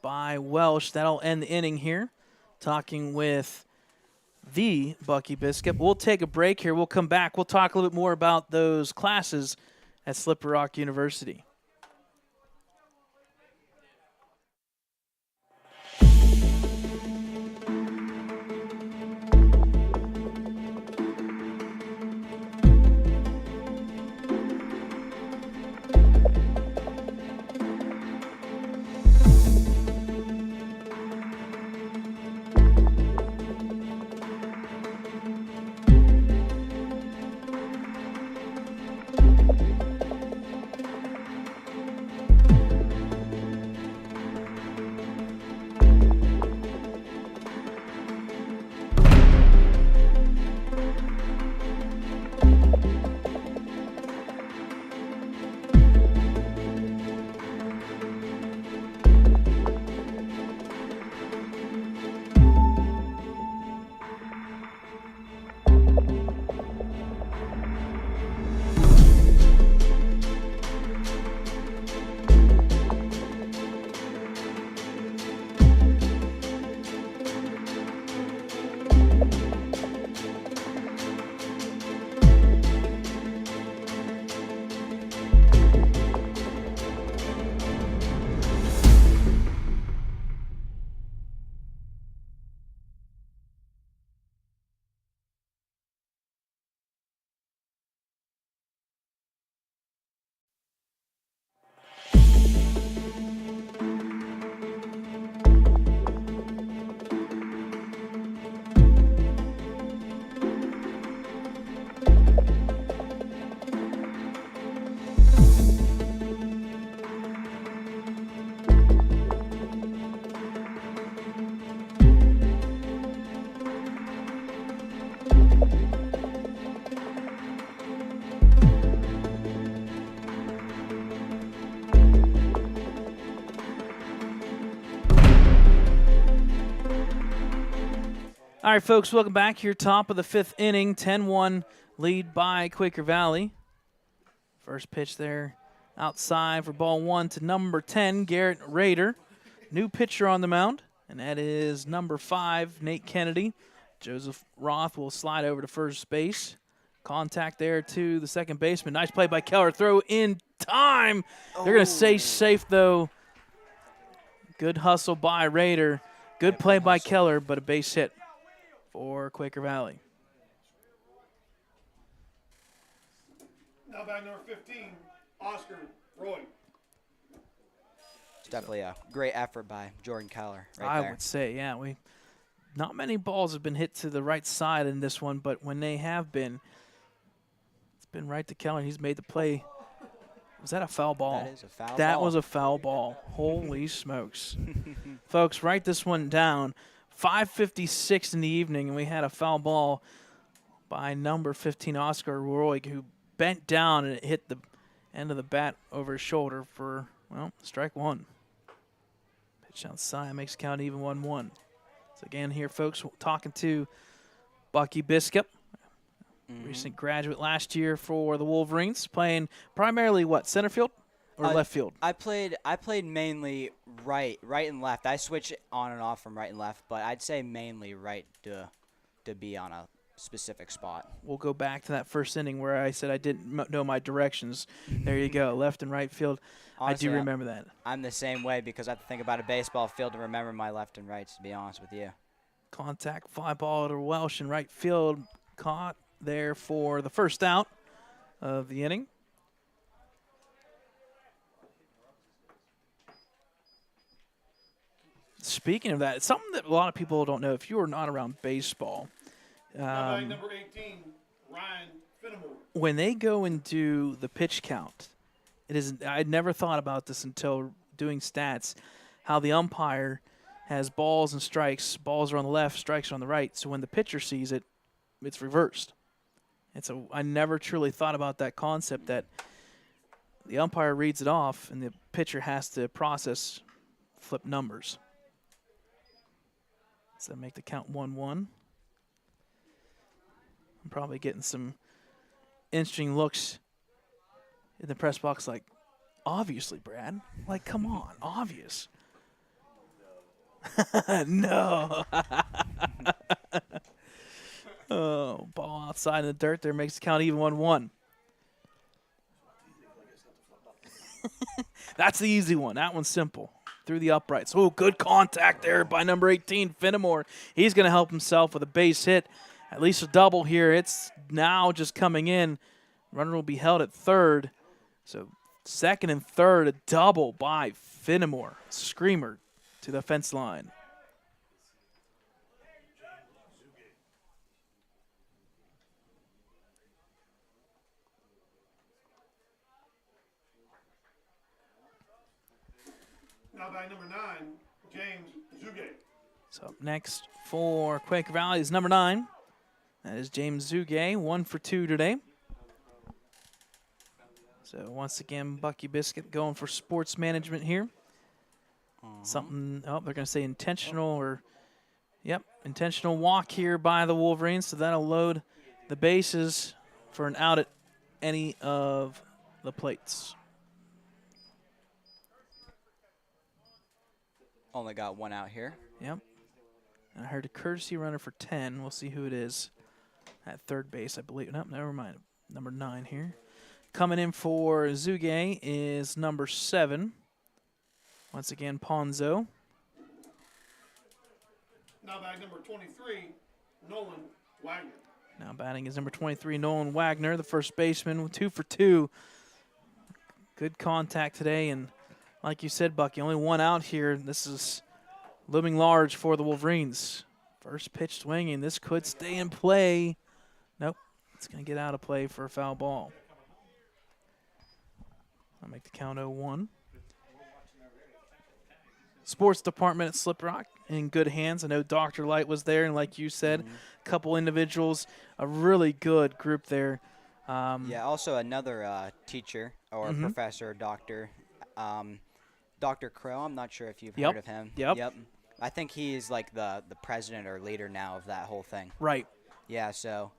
by Welsh. That'll end the inning here. Talking with the Bucky Biscup. We'll take a break here. We'll come back. We'll talk a little bit more about those classes at Slippery Rock University. All right, folks, welcome back here. Top of the 5th inning, 10-1 lead by Quaker Valley. First pitch there outside for ball 1 to number 10, Garrett Rader. New pitcher on the mound, and that is number 5, Nate Kennedy. Joseph Roth will slide over to first base. Contact there to the second baseman. Nice play by Keller. Throw in time. They're going to say safe, though. Good hustle by Rader. Good play by Keller, but a base hit for Quaker Valley. Now back number 15, Oscar Roy. It's definitely a great effort by Jordan Keller I there. would say, yeah. Not many balls have been hit to the right side in this one, but when they have been, it's been right to Keller. He's made the play. Was that a foul ball? That is a foul ball. That was a foul ball. Holy smokes. Folks, write this one down. 5:56 in the evening, and we had a foul ball by number 15, Oscar Roy, who bent down and it hit the end of the bat over his shoulder for, well, strike one. Pitch outside makes count even 1-1. So again here, folks, talking to Bucky Biscup, recent graduate last year for the Wolverines, playing primarily what, center field or left field? I played mainly right and left. I switch on and off from right and left, but I'd say mainly right to be on a specific spot. We'll go back to that first inning where I said I didn't know my directions. There you go, left and right field. Honestly, I do remember that. I'm the same way because I have to think about a baseball field to remember my left and rights, to be honest with you. Contact fly ball to Welsh in right field. Caught there for the first out of the inning. Speaking of that, it's something that a lot of people don't know. If you are not around baseball, Now back number 18, Ryan Finnemore. when they go and do the pitch count, it is. I'd never thought about this until doing stats, how the umpire has balls and strikes. Balls are on the left, strikes are on the right. So when the pitcher sees it, it's reversed. And so I never truly thought about that concept that the umpire reads it off and the pitcher has to process flip numbers. So make the count 1-1. I'm probably getting some interesting looks in the press box like, obviously, Brad. Like, come on, obvious. No. Oh, ball outside in the dirt there makes the count even 1-1. That's the easy one. That one's simple. Through the uprights. Oh, good contact there by number 18, Fenimore. He's going to help himself with a base hit. At least a double here. It's now just coming in. Runner will be held at third. So second and third, a double by Fenimore. Screamer to the fence line. Now by number 9, James Zuge. So up next for Quaker Valley is number 9. That is James Zuge, 1 for 2 today. So once again, Bucky Biscuit going for sports management here. Something, they're going to say intentional or, intentional walk here by the Wolverines. So that'll load the bases for an out at any of the plates. Only got one out here. Yep. And I heard a courtesy runner for 10. We'll see who it is at third base, I believe. Nope, never mind. Number 9 here. Coming in for Zuge is number 7. Once again, Ponzo. Now by number 23, Nolan Wagner. Now batting is number 23, Nolan Wagner, the first baseman, 2 for 2. Good contact today, and like you said, Bucky, only one out here. This is looming large for the Wolverines. First pitch swinging. This could stay in play. Nope. It's going to get out of play for a foul ball. I'll make the count 0-1. Sports department at Slip Rock in good hands. I know Dr. Light was there, and like you said, a couple individuals, a really good group there. Yeah, also another teacher or professor or doctor, Dr. Crow. I'm not sure if you've heard of him. Yep. I think he's like the president or leader now of that whole thing. Right. Yeah, so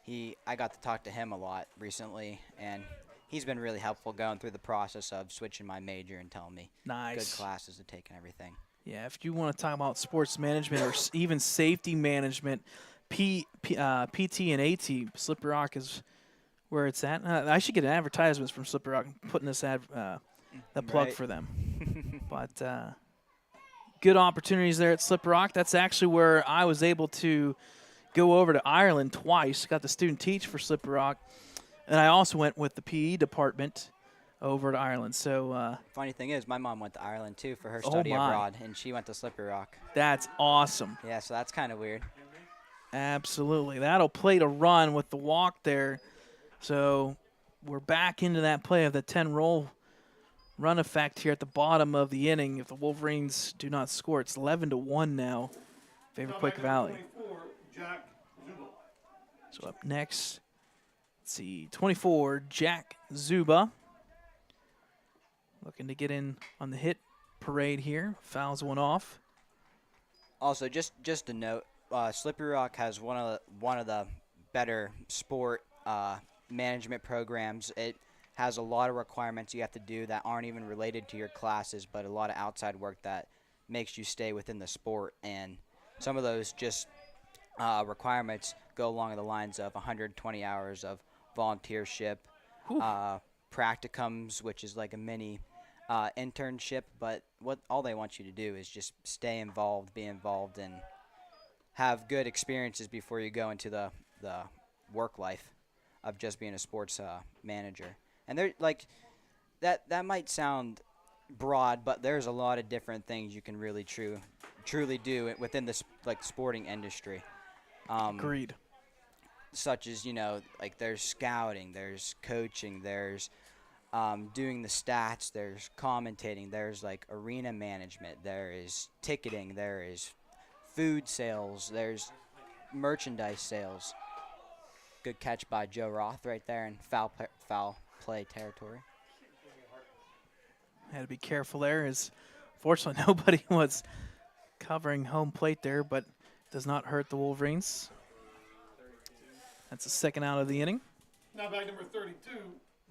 I got to talk to him a lot recently, and he's been really helpful going through the process of switching my major and telling me Nice. good classes to take and everything. Yeah, if you want to talk about sports management or even safety management, PT and AT, Slippery Rock is where it's at. I should get advertisements from Slippery Rock putting this the plug for them. But good opportunities there at Slippery Rock. That's actually where I was able to go over to Ireland twice. Got the student teach for Slippery Rock. And I also went with the PE department over to Ireland. So funny thing is, my mom went to Ireland too for her study abroad, and she went to Slippery Rock. That's awesome. Yeah, so that's kind of weird. Absolutely. That'll play to run with the walk there. So we're back into that play of the 10-roll run effect here at the bottom of the inning. If the Wolverines do not score, it's 11-1 now. Favor Quaker Valley. 24, Jack Zuba. So up next, let's see, 24, Jack Zuba. Looking to get in on the hit parade here. Fouls one off. Also, just a note, Slippery Rock has one of the better sport management programs. It has a lot of requirements you have to do that aren't even related to your classes, but a lot of outside work that makes you stay within the sport. And some of those just requirements go along the lines of 120 hours of volunteership, practicums, which is like a mini internship, but all they want you to do is just stay involved, be involved, and have good experiences before you go into the work life of just being a sports manager. And they're like that might sound broad, but there's a lot of different things you can really truly do within this sporting industry. Agreed. Such as, like there's scouting, there's coaching, there's doing the stats, there's commentating, there's like arena management, there is ticketing, there is food sales, there's merchandise sales. Good catch by Joe Roth right there in foul play territory. Had to be careful there, as fortunately nobody was covering home plate there, but does not hurt the Wolverines. That's the second out of the inning. Now back number 32,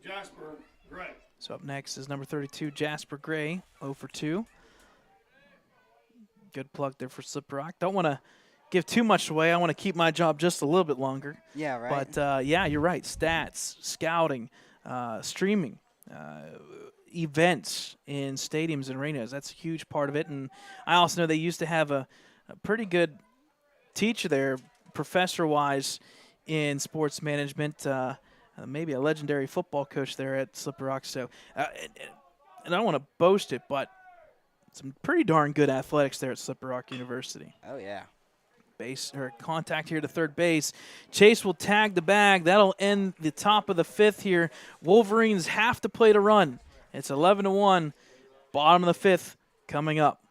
Jasper Gray. So up next is number 32, Jasper Gray, 0 for 2. Good plug there for Slip Rock. Don't want to give too much away. I want to keep my job just a little bit longer. Yeah, right. But, yeah, you're right. Stats, scouting, streaming, events in stadiums and arenas. That's a huge part of it. And I also know they used to have a pretty good teacher there, professor-wise, in sports management, maybe a legendary football coach there at Slippery Rock. So, and I don't want to boast it, but some pretty darn good athletics there at Slippery Rock University. Oh, yeah. Base or contact here to third base. Chase will tag the bag. That'll end the top of the 5th here. Wolverines have to play to run. It's 11-1. Bottom of the 5th coming up.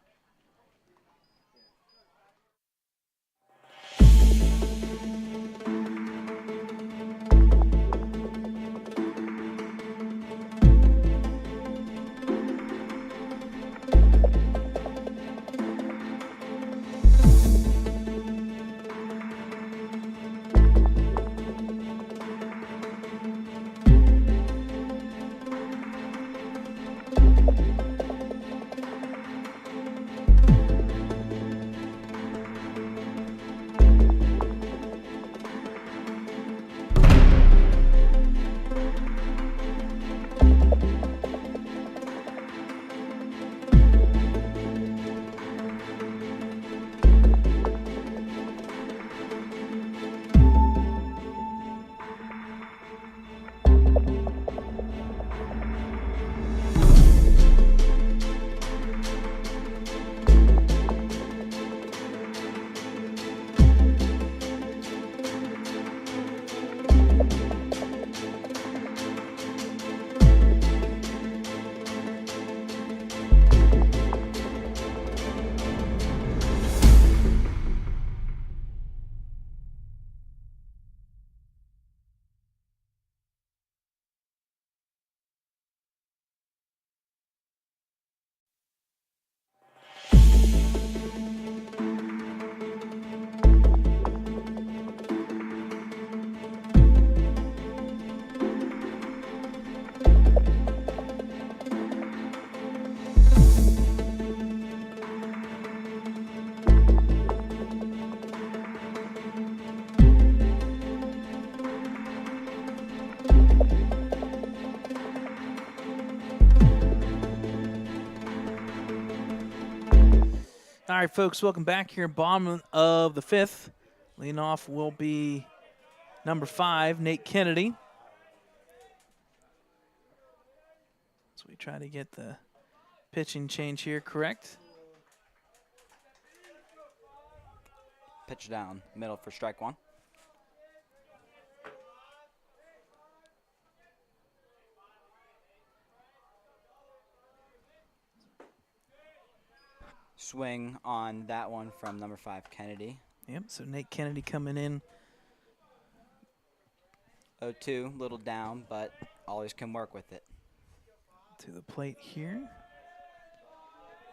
All right, folks, welcome back here. Bottom of the 5th. Leading off will be number 5, Nate Kennedy. So we try to get the pitching change here correct. Pitch down, middle for strike 1. Swing on that one from number 5, Kennedy. Yep, so Nate Kennedy coming in. 0-2, little down, but always can work with it. To the plate here.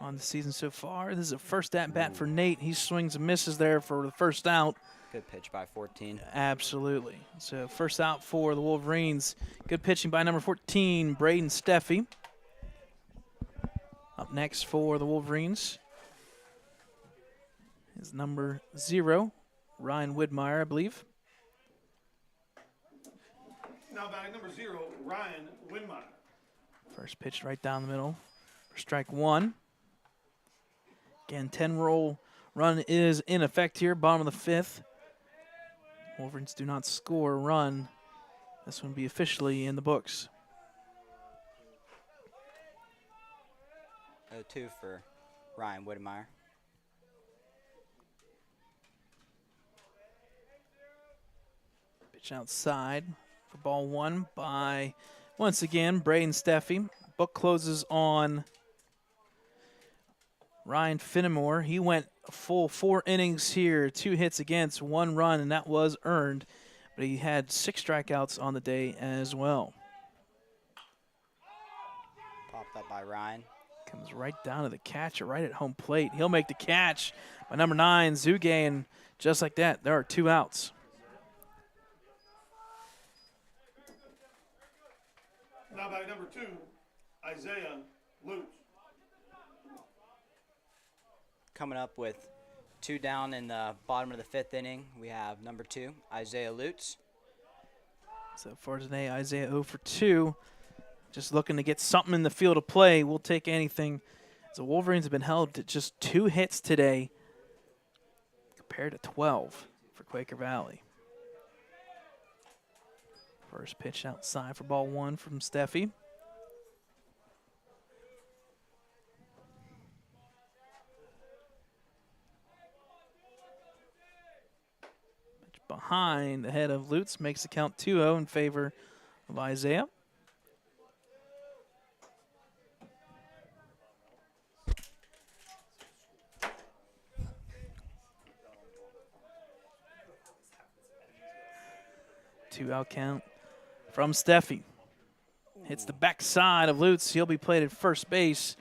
On the season so far, this is a first at-bat for Nate. He swings and misses there for the first out. Good pitch by 14. Absolutely. So first out for the Wolverines. Good pitching by number 14, Braden Steffi. Up next for the Wolverines is number 0, Ryan Widmeyer, I believe. Now batting number 0, Ryan Winmeyer. First pitch right down the middle for strike 1. Again, 10-roll run is in effect here, bottom of the 5th. Wolverines do not score a run. This one will be officially in the books. 0-2 for Ryan Widmeyer. Pitch outside for ball 1 by, once again, Braden Steffi. Book closes on Ryan Finnemore. He went a full 4 innings here, 2 hits against, 1 run, and that was earned. But he had 6 strikeouts on the day as well. Popped up by Ryan. Comes right down to the catcher, right at home plate. He'll make the catch by number 9, Zuge, and just like that, there are 2 outs. Now batting number 2, Isaiah Lutz. Coming up with 2 down in the bottom of the 5th inning, we have number 2, Isaiah Lutz. So far today, Isaiah 0 for 2. just looking to get something in the field of play. We'll take anything. The Wolverines have been held to just 2 hits today compared to 12 for Quaker Valley. First pitch outside for ball 1 from Steffi. Pitch behind the head of Lutz makes the count 2-0 in favor of Isaiah. Two-out count from Steffi. Hits the backside of Lutz. He'll be played at first base.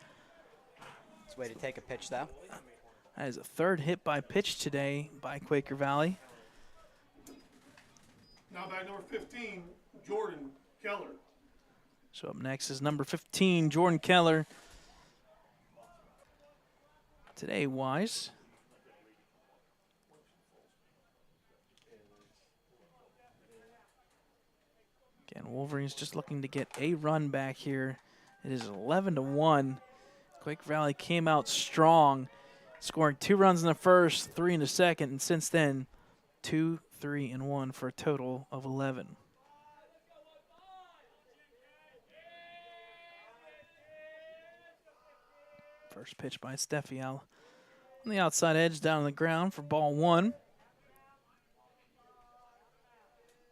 It's a way to take a pitch, though. That is a 3rd hit by pitch today by Quaker Valley. Now back number 15, Jordan Keller. So up next is number 15, Jordan Keller. Today, Wise. Again, Wolverines just looking to get a run back here. It is 11-1. Quaker Valley came out strong, scoring 2 runs in the first, 3 in the second, and since then, 2, 3, and 1 for a total of 11. First pitch by Steffi on the outside edge, down on the ground for ball 1.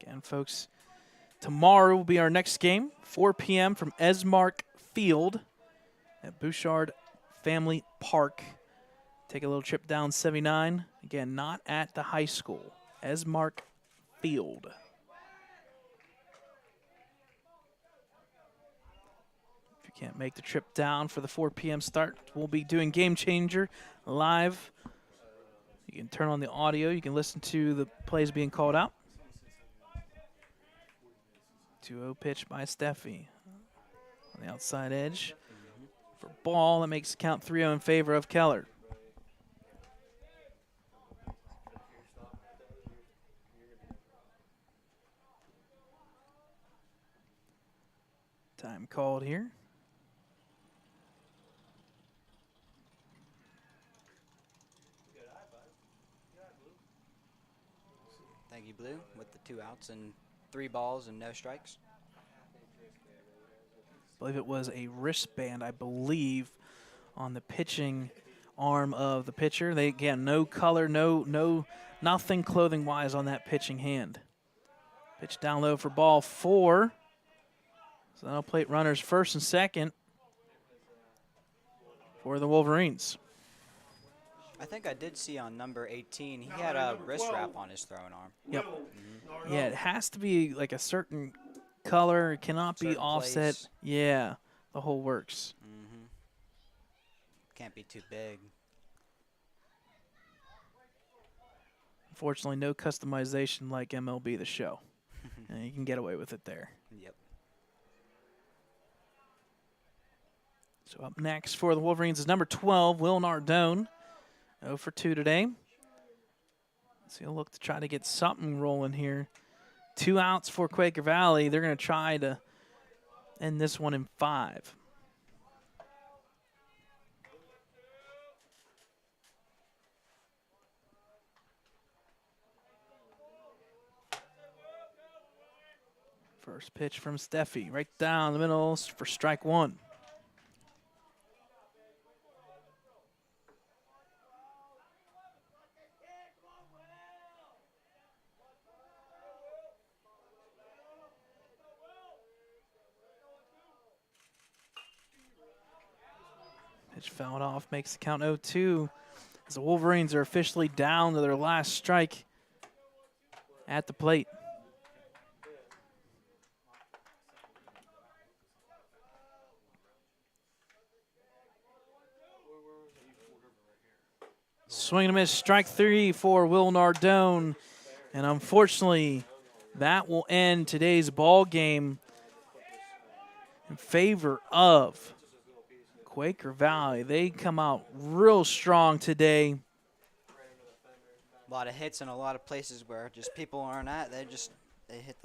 Again, folks, tomorrow will be our next game, 4 p.m. from Esmark Field at Bouchard Family Park. Take a little trip down 79. Again, not at the high school, Esmark Field. If you can't make the trip down for the 4 p.m. start, we'll be doing Game Changer live. You can turn on the audio. You can listen to the plays being called out. 2-0 pitch by Steffi on the outside edge for ball. That makes the count 3-0 in favor of Keller. Time called here. Thank you, Blue, with the 2 outs and 3 balls and no strikes. I believe it was a wristband, I believe, on the pitching arm of the pitcher. They, again, no color, nothing clothing-wise on that pitching hand. Pitch down low for ball 4. So that'll plate runners first and second for the Wolverines. I think I did see on number 18, he had a wrist wrap on his throwing arm. Yep. Yeah, it has to be like a certain color. It cannot be Certain offset. place. Yeah, the whole works. Can't be too big. Unfortunately, no customization like MLB The Show. And you can get away with it there. Yep. So up next for the Wolverines is number 12, Will Nardone. 0 for 2 today. So he'll look to try to get something rolling here. 2 outs for Quaker Valley. They're going to try to end this one in 5. First pitch from Steffi, right down the middle for strike 1. Pitch fouled off, makes the count 0-2 as the Wolverines are officially down to their last strike at the plate. Swing and a miss, strike 3 for Will Nardone. And unfortunately, that will end today's ball game in favor of Quaker Valley. They come out real strong today. A lot of hits in a lot of places where just people aren't at. They hit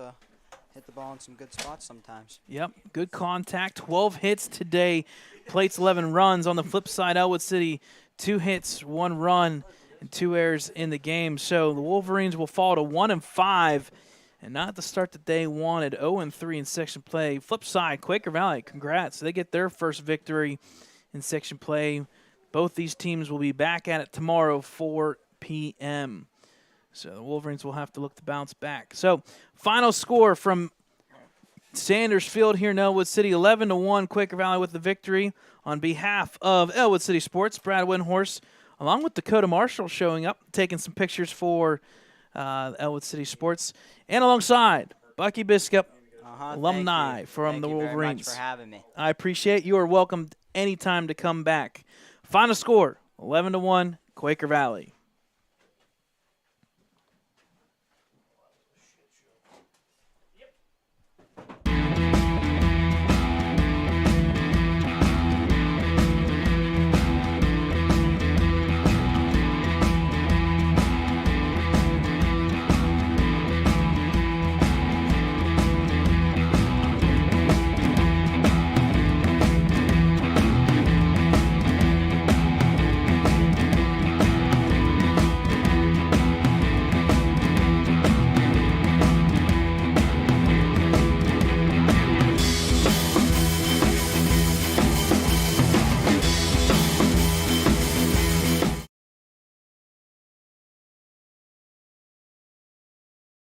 hit the ball in some good spots sometimes. Yep, good contact. 12 hits today. Plates 11 runs. On the flip side, Ellwood City 2 hits, 1 run, and 2 errors in the game. So the Wolverines will fall to 1-5, and not the start that they wanted. 0-3 in section play. Flip side, Quaker Valley, congrats. They get their first victory in section play. Both these teams will be back at it tomorrow, 4 p.m. So the Wolverines will have to look to bounce back. So final score from Sanders Field here in Ellwood City, 11-1, Quaker Valley with the victory. On behalf of Ellwood City Sports, Brad Windhorse, along with Dakota Marshall showing up, taking some pictures for Ellwood City Sports, and alongside Bucky Biscup, alumni from the Wolverines. Thank you very much for having me. I appreciate you are welcome anytime to come back. Final score, 11-1, Quaker Valley.